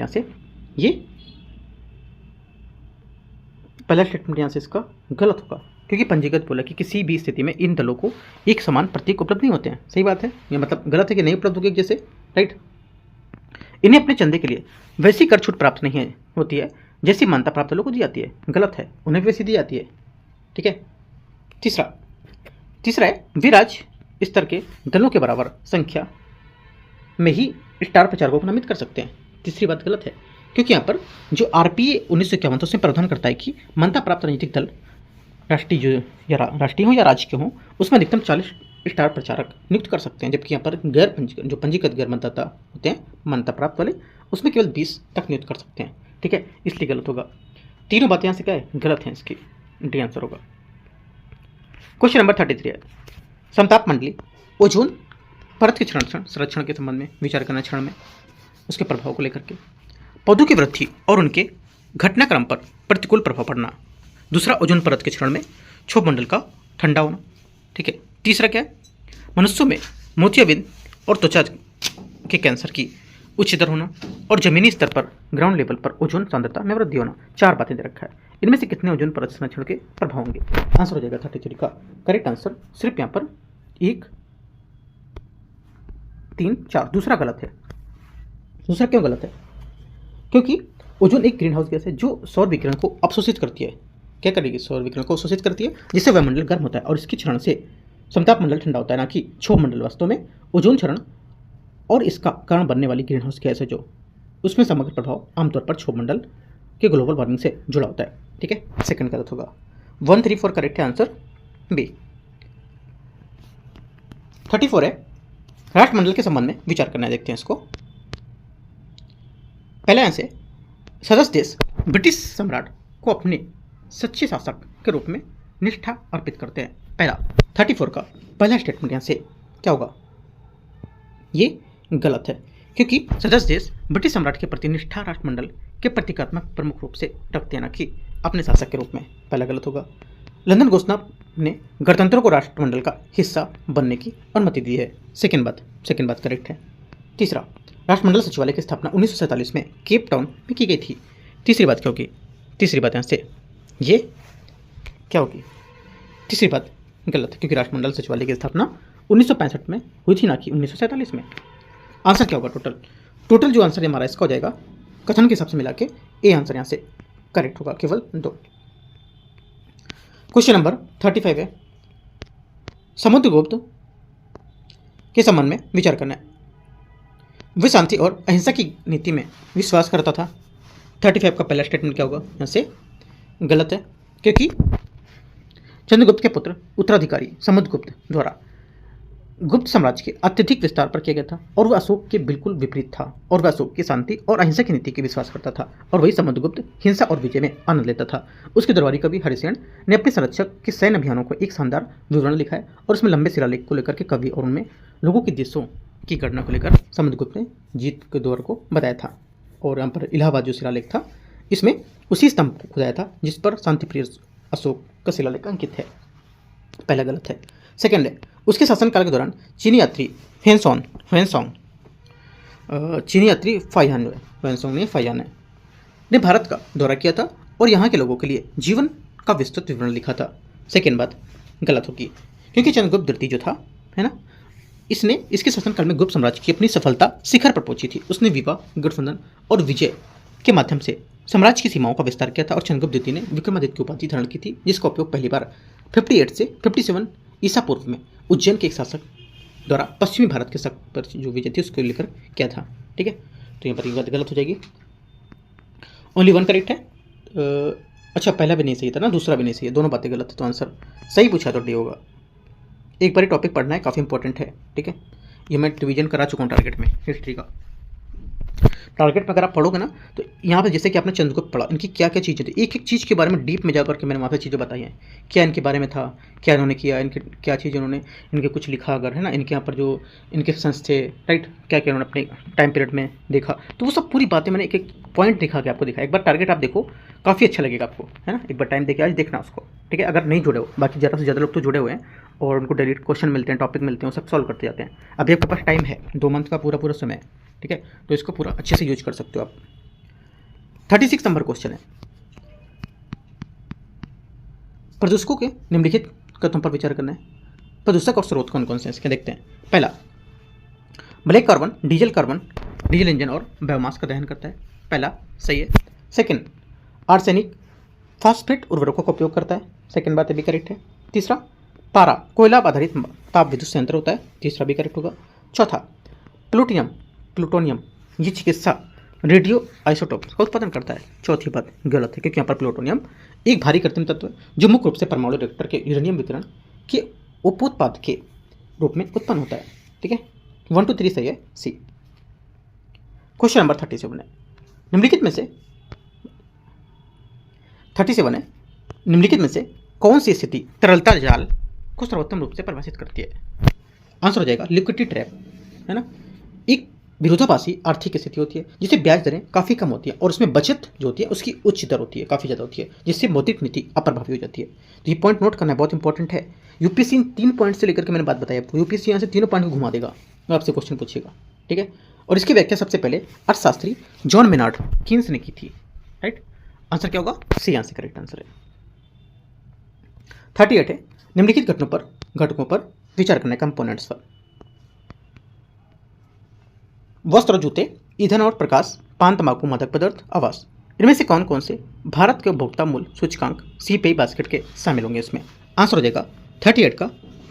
[SPEAKER 1] यहाँ से इसका गलत होगा, क्योंकि पंजीकृत बोला कि किसी भी स्थिति में इन दलों को एक समान प्रतीक उपलब्ध नहीं होते हैं। सही बात है, ये मतलब गलत है कि नहीं उपलब्ध होगी जैसे, राइट। इन्हें अपने चंदे के लिए वैसी कर छूट प्राप्त नहीं होती है जैसी मान्यता प्राप्त दलों को दी जाती है। गलत है, उन्हें वैसी दी जाती है, ठीक है। तीसरा है, विराज स्तर के दलों के बराबर संख्या में ही स्टार प्रचारकों को नामित कर सकते हैं। तीसरी बात गलत है, क्योंकि यहाँ पर जो आरपीए 1951 उसमें प्रावधान करता है कि मान्यता प्राप्त राजनीतिक दल राष्ट्रीय हो या राज्य के हों, उसमें अधिकतम 40 स्टार प्रचारक नियुक्त कर सकते हैं, जबकि यहाँ पर जो पंजीकृत गैर मतदाता होते हैं मान्यता प्राप्त वाले, उसमें केवल 20 तक नियुक्त कर सकते हैं, ठीक है। इसलिए गलत होगा। तीनों बातें यहाँ से क्या है? गलत हैं। इसकी डी आंसर होगा। क्वेश्चन नंबर 33 है, समताप मंडली ओजोन परत के संरक्षण के संबंध में विचार करना क्षण में, उसके प्रभाव को लेकर के। पौधों की वृद्धि और उनके घटनाक्रम पर प्रतिकूल प्रभाव पड़ना। दूसरा, ओजोन परत के क्षरण में क्षोभ मंडल का ठंडा होना, ठीक है। तीसरा क्या है? मनुष्यों में मोतियाबिंद और त्वचा के कैंसर की उच्च दर होना, और जमीनी स्तर पर ग्राउंड लेवल पर ओजोन सांद्रता में वृद्धि होना। 4 बातें दे रखा है। इनमें से कितने ओजोन परत संरक्षण के प्रभाव होंगे? आंसर हो जाएगा 33 का करेक्ट आंसर सिर्फ यहाँ पर 1, 3, 4। दूसरा गलत है। दूसरा क्यों गलत है? क्योंकि ओजोन एक ग्रीन हाउस गैस है जो सौर विकिरण को अवशोषित करती है। क्या करेगी? सौर विकिरण को अवशोषित करती है, जिससे वायुमंडल गर्म होता है, और इसके क्षरण से समताप मंडल ठंडा होता है, ना कि क्षोभ मंडल। वास्तव में ओजोन क्षरण और इसका कारण बनने वाली ग्रीन हाउस गैस है जो, उसमें समग्र प्रभाव आमतौर पर क्षोभ मंडल के ग्लोबल वार्मिंग से जुड़ा होता है, ठीक है। सेकंड गलत होगा। 134 करेक्ट है आंसर बी। 34 है, राष्ट्रमंडल के संबंध में विचार करना है। देखते हैं इसको। पहला आंसर, सदस्य देश ब्रिटिश सम्राट को अपने सच्चे शासक के रूप में निष्ठा अर्पित करते हैं। पहला 34 का पहला स्टेटमेंट यहाँ से क्या होगा? ये गलत है, क्योंकि सदस्य देश ब्रिटिश सम्राट के प्रति निष्ठा राष्ट्रमंडल के प्रतीकात्मक प्रमुख रूप से रखते हैं, ना कि अपने शासक के रूप में। पहला गलत होगा। लंदन घोषणा ने गणतंत्रों को राष्ट्रमंडल का हिस्सा बनने की अनुमति दी है। सेकेंड बात करेक्ट है। तीसरा, राष्ट्रमंडल सचिवालय की स्थापना 1947 में केप टाउन में की गई थी। तीसरी बात क्या होगी? तीसरी बात यहाँ से ये क्या होगी? तीसरी बात गलत है, क्योंकि राष्ट्रमंडल सचिवालय की स्थापना 1965 में हुई थी, ना कि 1947 में। आंसर क्या होगा? टोटल जो आंसर हमारा इसका हो जाएगा कथन के हिसाब से मिला के ए आंसर यहाँ से करेक्ट होगा, केवल 2। क्वेश्चन नंबर 35 है, समुद्रगुप्त के संबंध में विचार करना है। वे शांति और अहिंसा की नीति में विश्वास करता था। 35 का पहला स्टेटमेंट क्या होगा? यहाँ से गलत है, क्योंकि चंद्रगुप्त के पुत्र उत्तराधिकारी समुद्रगुप्त द्वारा गुप्त साम्राज्य के अत्यधिक विस्तार पर किया गया था, और वह अशोक के बिल्कुल विपरीत था, और वह अशोक की शांति और अहिंसा की नीति की विश्वास करता था, और वही समुद्रगुप्त हिंसा और विजय में आनंद लेता था। उसके दरबारी कवि हरिसेन ने अपने संरक्षक के सैन्य अभियानों को एक शानदार विवरण लिखा है, और उसमें लंबे शिलालेख को लेकर के कवि और उनमें लोगों के देशों की गणना को लेकर समुद्रगुप्त ने जीत के दौर को बताया था। और यहाँ पर इलाहाबाद जो शिलालेख था, इसमें उसी स्तंभ को खुदाया था जिस पर शांतिप्रिय अशोक का शिलालेख अंकित है। पहला गलत है। सेकेंड है, उसके शासनकाल के दौरान चीनी यात्री फायान ने भारत का दौरा किया था और यहाँ के लोगों के लिए जीवन का विस्तृत विवरण लिखा था। सेकेंड बात गलत होगी, क्योंकि चंद्रगुप्त द्वितीय जो था, है ना, इसके शासनकाल में गुप्त साम्राज्य की अपनी सफलता शिखर पर पहुंची थी। उसने विवाह, गठबंधन और विजय के माध्यम से साम्राज्य की सीमाओं का विस्तार किया था, और चंद्रगुप्त द्वितीय ने विक्रमादित्य की उपाधि धारण की थी, जिसका उपयोग पहली बार 58 से 57 ईसा पूर्व में उज्जैन के एक शासक द्वारा पश्चिमी भारत के शक पर जो विजय थी उसको लेकर किया था। ठीक है, तो यहाँ पर बात गलत हो जाएगी। ओनली 1 करेक्ट है। अच्छा, पहला भी नहीं सही था ना, दूसरा भी नहीं सही है, दोनों बातें गलत है, तो आंसर सही पूछा तो डी होगा। एक बार टॉपिक पढ़ना है, काफ़ी इंपॉर्टेंट है, ठीक है। ये मैं रिवीजन करा चुका हूँ टारगेट में, हिस्ट्री का। टारगेट में अगर आप पढ़ोगे ना, तो यहाँ पे जैसे कि आपने चंद्रगुप्त पढ़ा, इनकी क्या क्या चीज़ें थी, एक एक चीज़ के बारे में डीप में जा करके मैंने वहाँ पे चीज़ें बताई हैं, क्या इनके बारे में था, क्या इन्होंने किया, इनके क्या चीज़ उन्होंने, इनके कुछ लिखा अगर है ना, इनके यहाँ पर जो इनके सन्स थे, राइट, क्या क्या उन्होंने अपने टाइम पीरियड में देखा, तो वो सब पूरी बातें मैंने एक एक पॉइंट दिखा के आपको दिखा। एक बार टारगेट आप देखो, काफ़ी अच्छा लगेगा आपको, है ना। एक बार टाइम देके आज देखना उसको, ठीक है। अगर नहीं जुड़े हो, बाकी ज़्यादा से ज़्यादा लोग तो जुड़े हुए हैं और उनको डेली क्वेश्चन मिलते हैं, टॉपिक मिलते हैं, वो सब सॉल्व करते जाते हैं। अभी आपके पास टाइम है, 2 मंथ का पूरा पूरा समय है, ठीक है, तो इसको पूरा अच्छे से यूज कर सकते हो आप। 36 नंबर क्वेश्चन है, प्रदूषकों के निम्नलिखित कथनों पर विचार करना है। प्रदूषक और स्रोत कौन कौन से हैं इसके देखते हैं। पहला, ब्लैक कार्बन डीजल इंजन और बायोमास का दहन करता है, पहला सही है। सेकंड, आर्सेनिक फास्फेट उर्वरकों का उपयोग करता है, सेकंड बात भी करेक्ट है। तीसरा, पारा कोयला आधारित ताप विद्युत संयंत्र होता है, तीसरा भी करेक्ट होगा। चौथा, प्लूटोनियम ये चिकित्सा रेडियो आइसोटोप का उत्पादन करता है, चौथी बात गलत है, क्योंकि यहाँ पर प्लूटोनियम एक भारी कृत्रिम तत्व है जो मुख्य रूप से परमाणु रिएक्टर के यूरेनियम विकिरण के उपोत्पाद के रूप में उत्पन्न होता है, ठीक है। 1 2 3 सही है, सी। क्वेश्चन नंबर 37 है, निम्नलिखित में से कौन सी स्थिति तरलता जाल को सर्वोत्तम रूप से परिभाषित करती है। आंसर हो जाएगा लिक्विडिटी ट्रैप, है ना। एक विरोधाभासी आर्थिक स्थिति होती है जिससे ब्याज दरें काफ़ी कम होती है और उसमें बचत जो होती है उसकी उच्च दर होती है, काफ़ी ज़्यादा होती है, जिससे मौद्रिक नीति अप्रभावी हो जाती है। तो ये पॉइंट नोट करना बहुत इंपॉर्टेंट है। यूपीएससी इन 3 पॉइंट से लेकर के मैंने बात बताई आपको, यूपीएससी यहाँ से तीनों पॉइंट को घुमा देगा और आपसे क्वेश्चन पूछेगा, ठीक है। और इसकी व्याख्या सबसे पहले अर्थशास्त्री जॉन मेनार्ड कीन्स ने की थी, राइट। आंसर क्या होगा, सी आंसर करेक्ट आंसर है। 38 है, निम्नलिखित घटकों पर विचार करना है, कंपोनेंट्स पर। वस्त्र और जूते, ईंधन और प्रकाश, पान तंबाकू मादक पदार्थ, आवास, इनमें से कौन कौन से भारत के उपभोक्ता मूल्य सूचकांक सीपीआई बास्केट के शामिल होंगे इसमें। आंसर हो जाएगा 38 का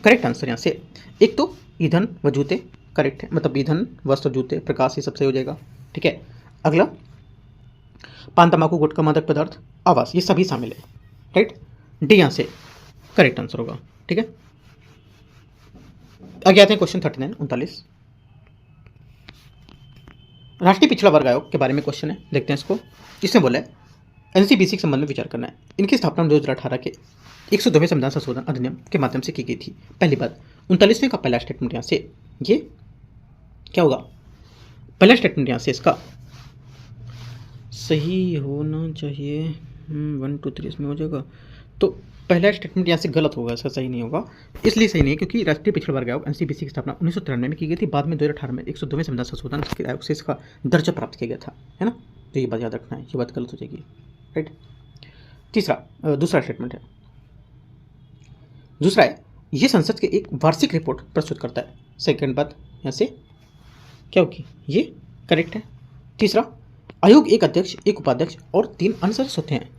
[SPEAKER 1] करेक्ट आंसर यहाँ से। एक तो ईंधन व जूते करेक्ट है, मतलब ईंधन, वस्त्र, जूते, प्रकाश, ये सब सही हो जाएगा, ठीक है। अगला पान तंबाकू गुटखा मादक पदार्थ, आवास, ये सभी शामिल है, राइट। डी यहाँ से करेक्ट आंसर होगा, ठीक है। आगे आते हैं क्वेश्चन 39 राष्ट्रीय पिछड़ा वर्ग आयोग के बारे में क्वेश्चन है, देखते हैं इसको। इसमें बोला है एनसीबीसी के संबंध में विचार करना है। इनकी स्थापना 2018 के 102वें संविधान संशोधन अधिनियम के माध्यम से की गई थी। पहली बात, 39वें का पहला स्टेटमेंट यहाँ से ये क्या होगा, पहला स्टेटमेंट यहाँ से इसका सही होना चाहिए। 1 2 3 इसमें हो जाएगा, तो पहला स्टेटमेंट यहाँ से गलत होगा, इसका सही नहीं होगा। इसलिए सही नहीं है क्योंकि राष्ट्रीय पिछड़ा वर्ग आयोग एनसीबीसी की स्थापना 1993 में की गई थी, बाद में 2018 में 102वें संविधान संशोधन आयोग से इसका दर्जा प्राप्त किया गया था, है ना। तो ये बात याद रखना है, ये बात गलत हो जाएगी, राइट। दूसरा स्टेटमेंट है, दूसरा है ये संसद के एक वार्षिक रिपोर्ट प्रस्तुत करता है। सेकेंड बात यहाँ से क्या होगी, ये करेक्ट है। तीसरा, आयोग एक अध्यक्ष, एक उपाध्यक्ष और 3 अन्य सदस्य होते हैं।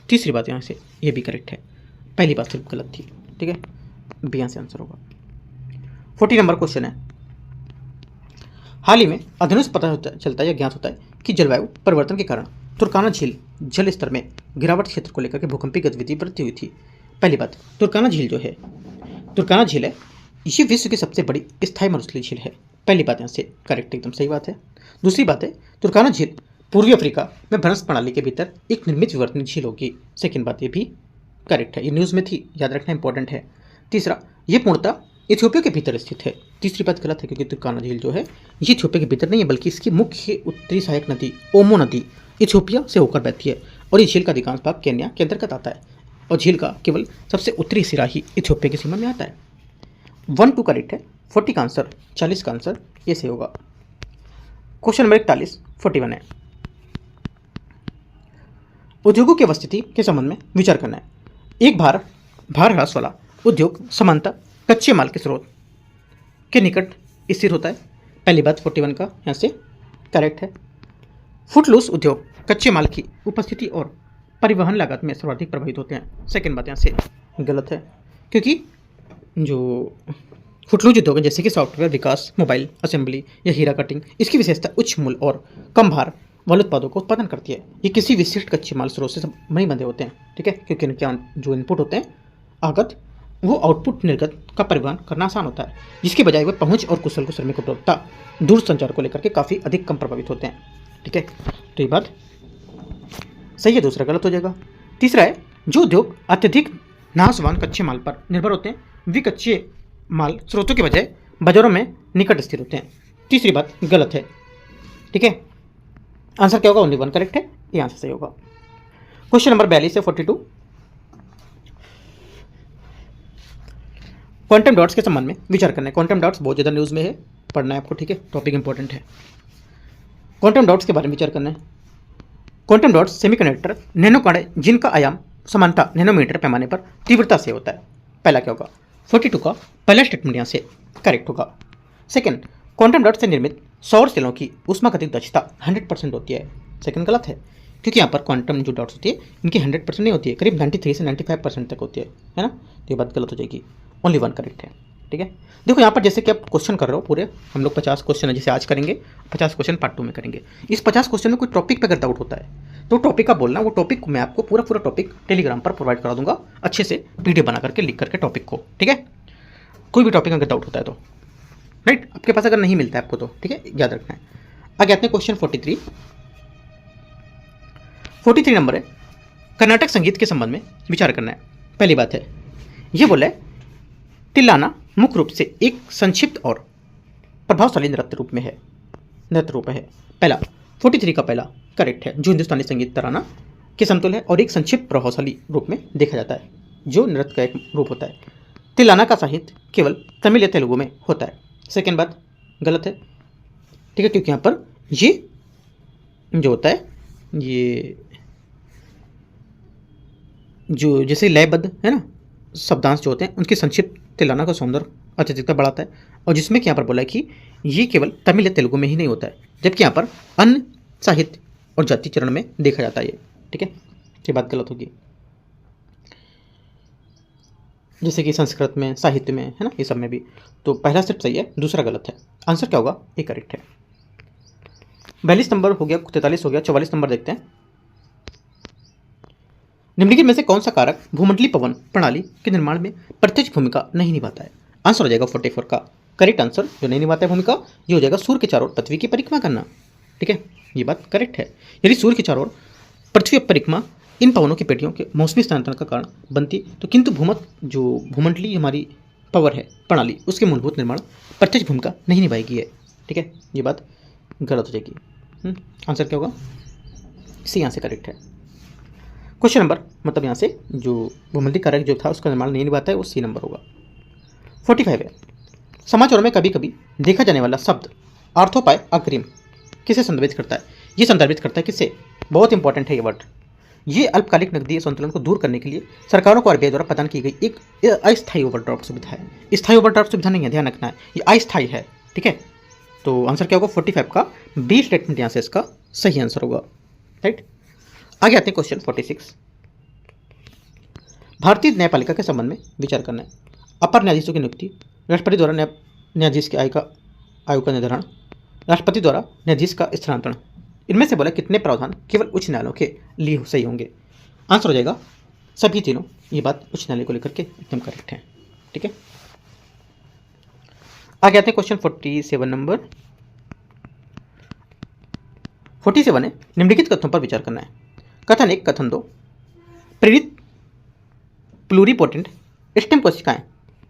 [SPEAKER 1] तीसरी बात यहाँ से ये भी करेक्ट है, पहली बात सिर्फ गलत थी, ठीक है। बी यहाँ से आंसर होगा। 40 नंबर क्वेश्चन है, हाल ही में अध्ययनों से पता चलता है या ज्ञात होता है कि जलवायु परिवर्तन के कारण तुर्काना झील जल स्तर में गिरावट क्षेत्र को लेकर के भूकंपीय गतिविधि वृद्धि हुई थी। पहली बात, तुर्काना झील है, ये विश्व की सबसे बड़ी स्थायी मरुस्थलीय झील है। पहली बात यहाँ से करेक्ट, एकदम सही बात है। दूसरी बात है, तुर्काना झील पूर्वी अफ्रीका में भ्रंश प्रणाली के भीतर एक निर्मित विवर्तनिक झील होगी। सेकेंड बात ये भी करेक्ट है, ये न्यूज़ में थी, याद रखना इंपॉर्टेंट है। तीसरा, ये पूर्णतः इथियोपिया के भीतर स्थित है। तीसरी बात गलत है क्योंकि तुर्काना झील ये इथियोपिया के भीतर नहीं है, बल्कि इसकी मुख्य उत्तरी सहायक नदी ओमो नदी इथियोपिया से होकर बहती है और इस झील का अधिकांश भाग केन्या के अंतर्गत आता है और झील का केवल सबसे उत्तरी सिरा ही इथियोपिया की सीमा में आता है। 1 2 करेक्ट है, 40 का आंसर, 40 का आंसर ये सही होगा। क्वेश्चन नंबर 41 है, उद्योगों की अवस्थिति के संबंध में विचार करना है। एक भार ह्रास वाला उद्योग सामान्यतः कच्चे माल के स्रोत के निकट स्थित होता है। पहली बात 41 का यहाँ से करेक्ट है। फुटलूस उद्योग कच्चे माल की उपस्थिति और परिवहन लागत में सर्वाधिक प्रभावित होते हैं। सेकेंड बात यहाँ से गलत है क्योंकि जो फुटलूस उद्योग है जैसे कि सॉफ्टवेयर विकास, मोबाइल असेंबली या हीरा कटिंग, इसकी विशेषता उच्च मूल्य और कम भार वाले उत्पादों का उत्पादन करती है। ये किसी विशिष्ट कच्चे माल स्रोत से नहीं बंधे होते हैं, ठीक है, क्योंकि इनके जो इनपुट होते हैं आगत, वो आउटपुट निर्गत का परिवहन करना आसान होता है, जिसकी बजाय वे पहुंच और कुशल को श्रमिक उपभोक्ता दूर संचार को लेकर के काफ़ी अधिक कम प्रभावित होते हैं, ठीक है। तो ये बात सही है, दूसरा गलत हो जाएगा। तीसरा है, जो उद्योग अत्यधिक नाशवान कच्चे माल पर निर्भर होते हैं वे कच्चे माल स्रोतों के बजाय बाजारों में निकट स्थित होते हैं। तीसरी बात गलत है, ठीक है। आंसर क्या होगा? ओनली वन करेक्ट है, ये आंसर सही होगा। क्वेश्चन नंबर 42 से 42, क्वांटम डॉट्स के संबंध में विचार करना है। क्वांटम डॉट्स बहुत ज़्यादा न्यूज़ में है, पढ़ना है आपको, ठीक है, टॉपिक इंपॉर्टेंट है। क्वांटम डॉट्स के बारे में विचार करना है। क्वांटम डॉट्स सेमीकंडक्टर नैनो कण जिनका आयाम समानता नैनोमीटर पैमाने पर तीव्रता से होता है। पहला क्या होगा? 42 का पहला स्टेटमेंट यहाँ से करेक्ट होगा। सेकंड, क्वांटम डॉट से निर्मित सौर सेलों की ऊष्मागतिक दक्षता 100% होती है। सेकंड गलत है, क्योंकि यहाँ पर क्वांटम जो डॉट्स होती है इनकी 100% नहीं होती है, करीब 93 से 95% तक होती है ना। तो ये बात गलत हो जाएगी, ओनली वन करेक्ट है, ठीक है। देखो यहाँ पर जैसे कि आप क्वेश्चन कर रहे हो पूरे, हम लोग 50 क्वेश्चन है जैसे आज करेंगे, 50 क्वेश्चन पार्ट 2 में करेंगे। इस 50 क्वेश्चन में कोई टॉपिक पर अगर डाउट होता है तो टॉपिक का बोलना, वो टॉपिक मैं आपको पूरा टॉपिक टेलीग्राम पर प्रोवाइड करा दूंगा अच्छे से, पीडीएफ बना करके लिख करके टॉपिक को, ठीक है। कोई भी टॉपिक अगर डाउट होता है तो राइट, आपके पास अगर नहीं मिलता है आपको तो, ठीक है, याद रखना है। आगे आते हैं क्वेश्चन 43 नंबर है, कर्नाटक संगीत के संबंध में विचार करना है। पहली बात है, ये बोला है तिल्लाना मुख्य रूप से एक संक्षिप्त और प्रभावशाली नृत्य रूप है। पहला 43 का पहला करेक्ट है, जो हिंदुस्तानी संगीत तराना के समतुल्य है और एक संक्षिप्त प्रभावशाली रूप में देखा जाता है, जो नृत्य का एक रूप होता है। तिल्लाना का साहित्य केवल तमिल या तेलुगु में होता है। सेकेंड बात गलत है, ठीक है, क्योंकि यहाँ पर ये जो होता है, ये जो जैसे लयबद्ध है ना, शब्दांश जो होते हैं उनकी संक्षिप्त तिल्लाना का सौंदर्य अत्यधिकता बढ़ाता है, और जिसमें कि यहाँ पर बोला है कि ये केवल तमिल या तेलुगु में ही नहीं होता है, जबकि यहाँ पर अन्य साहित्य और जाति चरण में देखा जाता है ये, ठीक है। ये बात गलत होगी, जैसे कि संस्कृत में, साहित्य में, है ना, ये सब में भी। तो पहला स्टेप सही है, दूसरा गलत है। आंसर क्या होगा? ये करेक्ट है। 42 नंबर हो गया, 43 हो गया, 44 नंबर देखते हैं। निम्नलिखित में से कौन सा कारक भूमंडलीय पवन प्रणाली के निर्माण में प्रत्यक्ष भूमिका नहीं निभाता है? आंसर हो जाएगा 44 का करेक्ट आंसर, जो नहीं निभाता है भूमिका, ये हो जाएगा सूर्य के चारों ओर पृथ्वी की परिक्रमा करना, ठीक है, ये बात करेक्ट है। यदि सूर्य के चारों ओर पृथ्वी परिक्रमा इन पवनों की पेटियों के मौसमी स्थानांतरण का कारण बनती, तो किंतु जो भूमंडलीय हमारी पावर है प्रणाली, उसके मूलभूत निर्माण प्रत्यक्ष भूमिका नहीं निभाएगी है, ठीक है, ये बात गलत हो जाएगी। आंसर क्या होगा? सी यहाँ से करेक्ट है। क्वेश्चन नंबर, मतलब यहाँ से जो भूमंडलीय कारक जो था उसका निर्माण नहीं निभाता है, वो सी नंबर होगा। 45 है, समाचारों में कभी कभी देखा जाने वाला शब्द आर्थोपाय अग्रिम किसे संदर्भित करता है? ये संदर्भित करता है किसे? बहुत इंपॉर्टेंट है ये वर्ड। ये अल्पकालिक नकदी संतुलन को दूर करने के लिए सरकारों को आरबीआई द्वारा प्रदान की गई एक अस्थायी ओवरड्राफ्ट सुविधा है। स्थायी ओवरड्राफ्ट सुविधा नहीं है, ध्यान रखना है, ये अस्थायी है, ठीक है। तो आंसर क्या होगा? 45 का बी स्टेटमेंट यहाँ से इसका सही आंसर होगा, राइट। आगे आते हैं क्वेश्चन 46। भारतीय न्यायपालिका के संबंध में विचार करना है। अपर न्यायाधीशों की नियुक्ति, राष्ट्रपति द्वारा न्यायाधीश की आयु का निर्धारण, राष्ट्रपति द्वारा न्यायाधीश का स्थानांतरण, इनमें से बोला कितने प्रावधान केवल उच्च न्यायालयों के लिए सही होंगे? आंसर हो जाएगा सभी तीनों। ये बात उच्च न्यायालय को लेकर के एकदम करेक्ट है, ठीक है। आगे आते हैं क्वेश्चन 47 नंबर। 47 है, निम्नलिखित कथनों पर विचार करना है। कथन 1, कथन 2, प्रेरित प्लूरिपोटेंट स्टेम कोशिकाएं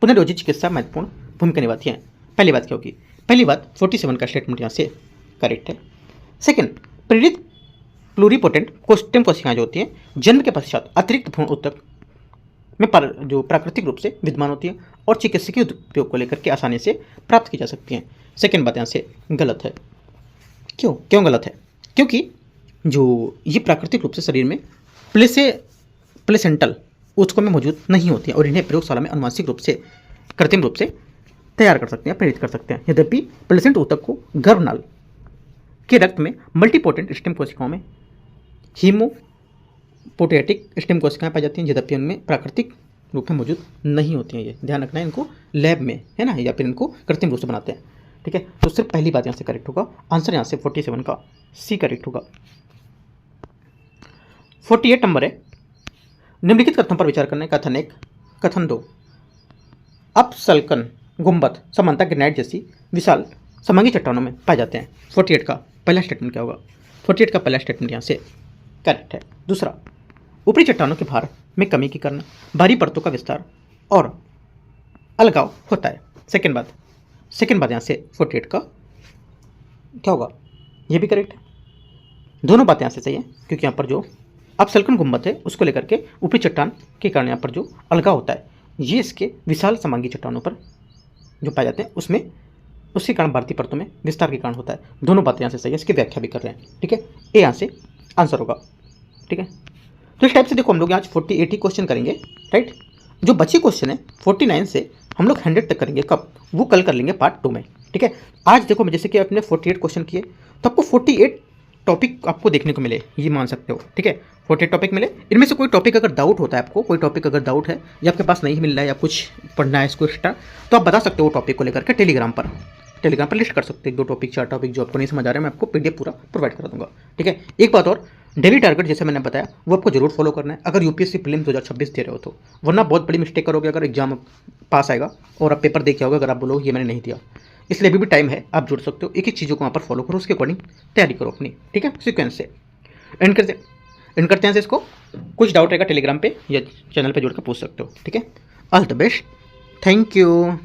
[SPEAKER 1] पुनर्योजित चिकित्सा महत्वपूर्ण भूमिका निभाती हैं। पहली बात क्या होगी? पहली बात 47 का स्टेटमेंट यहाँ से करेक्ट है। सेकंड, प्रेरित प्लूरिपोटेंट स्टेम कोशिकाएं जो होती हैं जन्म के पश्चात अतिरिक्त भ्रूण ऊतक में जो प्राकृतिक रूप से विद्यमान होती है और चिकित्सकीय उपयोग को लेकर के आसानी से प्राप्त की जा सकती हैं। सेकंड बात यहाँ से गलत है। क्यों गलत है? क्योंकि जो ये प्राकृतिक रूप से शरीर में प्लेसेंटल ऊतकों में मौजूद नहीं होती हैं और इन्हें प्रयोगशाला में अनुवांशिक रूप से, कृत्रिम रूप से तैयार कर सकते हैं, प्रेरित कर सकते हैं। यद्यपि प्लेसेंट ऊतक को गर्भनाल के रक्त में मल्टीपोटेंट स्टेम कोशिकाओं में हीमोपोटिएटिक स्टेम कोशिकाएं पाई जाती हैं, यद्यपि उनमें प्राकृतिक रूप में मौजूद नहीं होती हैं। ये ध्यान रखना है, इनको लैब में, है ना, या फिर इनको कृत्रिम रूप से बनाते हैं, ठीक है। तो सिर्फ पहली बात यहाँ से करेक्ट होगा। आंसर यहाँ से 47 का सी करेक्ट होगा। 48 नंबर है, निम्नलिखित कथन पर विचार करने। कथन 1, कथन 2, अपसल्कन गुंबद समानता ग्रेनाइट जैसी विशाल समंगी चट्टानों में पाए जाते हैं। 48 का पहला स्टेटमेंट क्या होगा? 48 का पहला स्टेटमेंट यहाँ से करेक्ट है। दूसरा, ऊपरी चट्टानों के भार में कमी के कारण भारी परतों का विस्तार और अलगाव होता है। सेकेंड बात यहाँ से 48 का क्या होगा? ये भी करेक्ट है। दोनों बातें यहाँ से सही है, क्योंकि यहाँ पर जो अपसल्कन गुंबद है उसको लेकर के ऊपरी चट्टान के कारण यहाँ पर जो अलगाव होता है, ये इसके विशाल समांगी चट्टानों पर जो पाए जाते हैं उसमें उसके कारण भारतीय परतों में विस्तार के कारण होता है। दोनों बातें यहाँ से सही है, इसकी व्याख्या भी कर रहे हैं। ठीक है, ए यहाँ से आंसर होगा। ठीक है, तो इस टाइप से देखो हम लोग आज 48 ही क्वेश्चन करेंगे, राइट। जो बचे क्वेश्चन है 49 से हम लोग 100 तक करेंगे। कब? वो कल कर लेंगे पार्ट 2 में। ठीक है, आज देखो जैसे कि आपने 48 क्वेश्चन किए तो आपको 48 टॉपिक आपको देखने को मिले, ये मान सकते हो। ठीक है, 48 टॉपिक मिले। इनमें से कोई टॉपिक अगर डाउट होता है आपको, कोई टॉपिक अगर डाउट है या आपके पास नहीं मिल रहा है या कुछ पढ़ना है इसको एक्स्ट्रा, तो आप बता सकते हो टॉपिक को लेकर के टेलीग्राम पर लिस्ट कर सकते हैं। 2 टॉपिक 4 टॉपिक जो आपको नहीं समझ आ रहा है, मैं आपको पीडीएफ पूरा प्रोवाइड कर दूंगा। ठीक है, एक बात और, डेली टारगेट जैसे मैंने बताया वो आपको जरूर फॉलो करना है अगर यूपीएससी प्रीलिम्स 2026 दे रहे हो तो, वरना बहुत बड़ी मिस्टेक करोगे अगर एग्जाम पास आएगा और आप पेपर देख के आओगे अगर आप बोलो ये मैंने नहीं दिया। इसलिए अभी भी टाइम है, आप जुड़ सकते हो। एक एक चीज़ों को वहाँ पर फॉलो करो, उसके अकॉर्डिंग तैयारी करो अपनी। ठीक है, सीक्वेंस से एंड करते हैं से इसको। कुछ डाउट रहेगा टेलीग्राम पे या चैनल पे जुड़ कर पूछ सकते हो। ठीक है, all the best, thank you.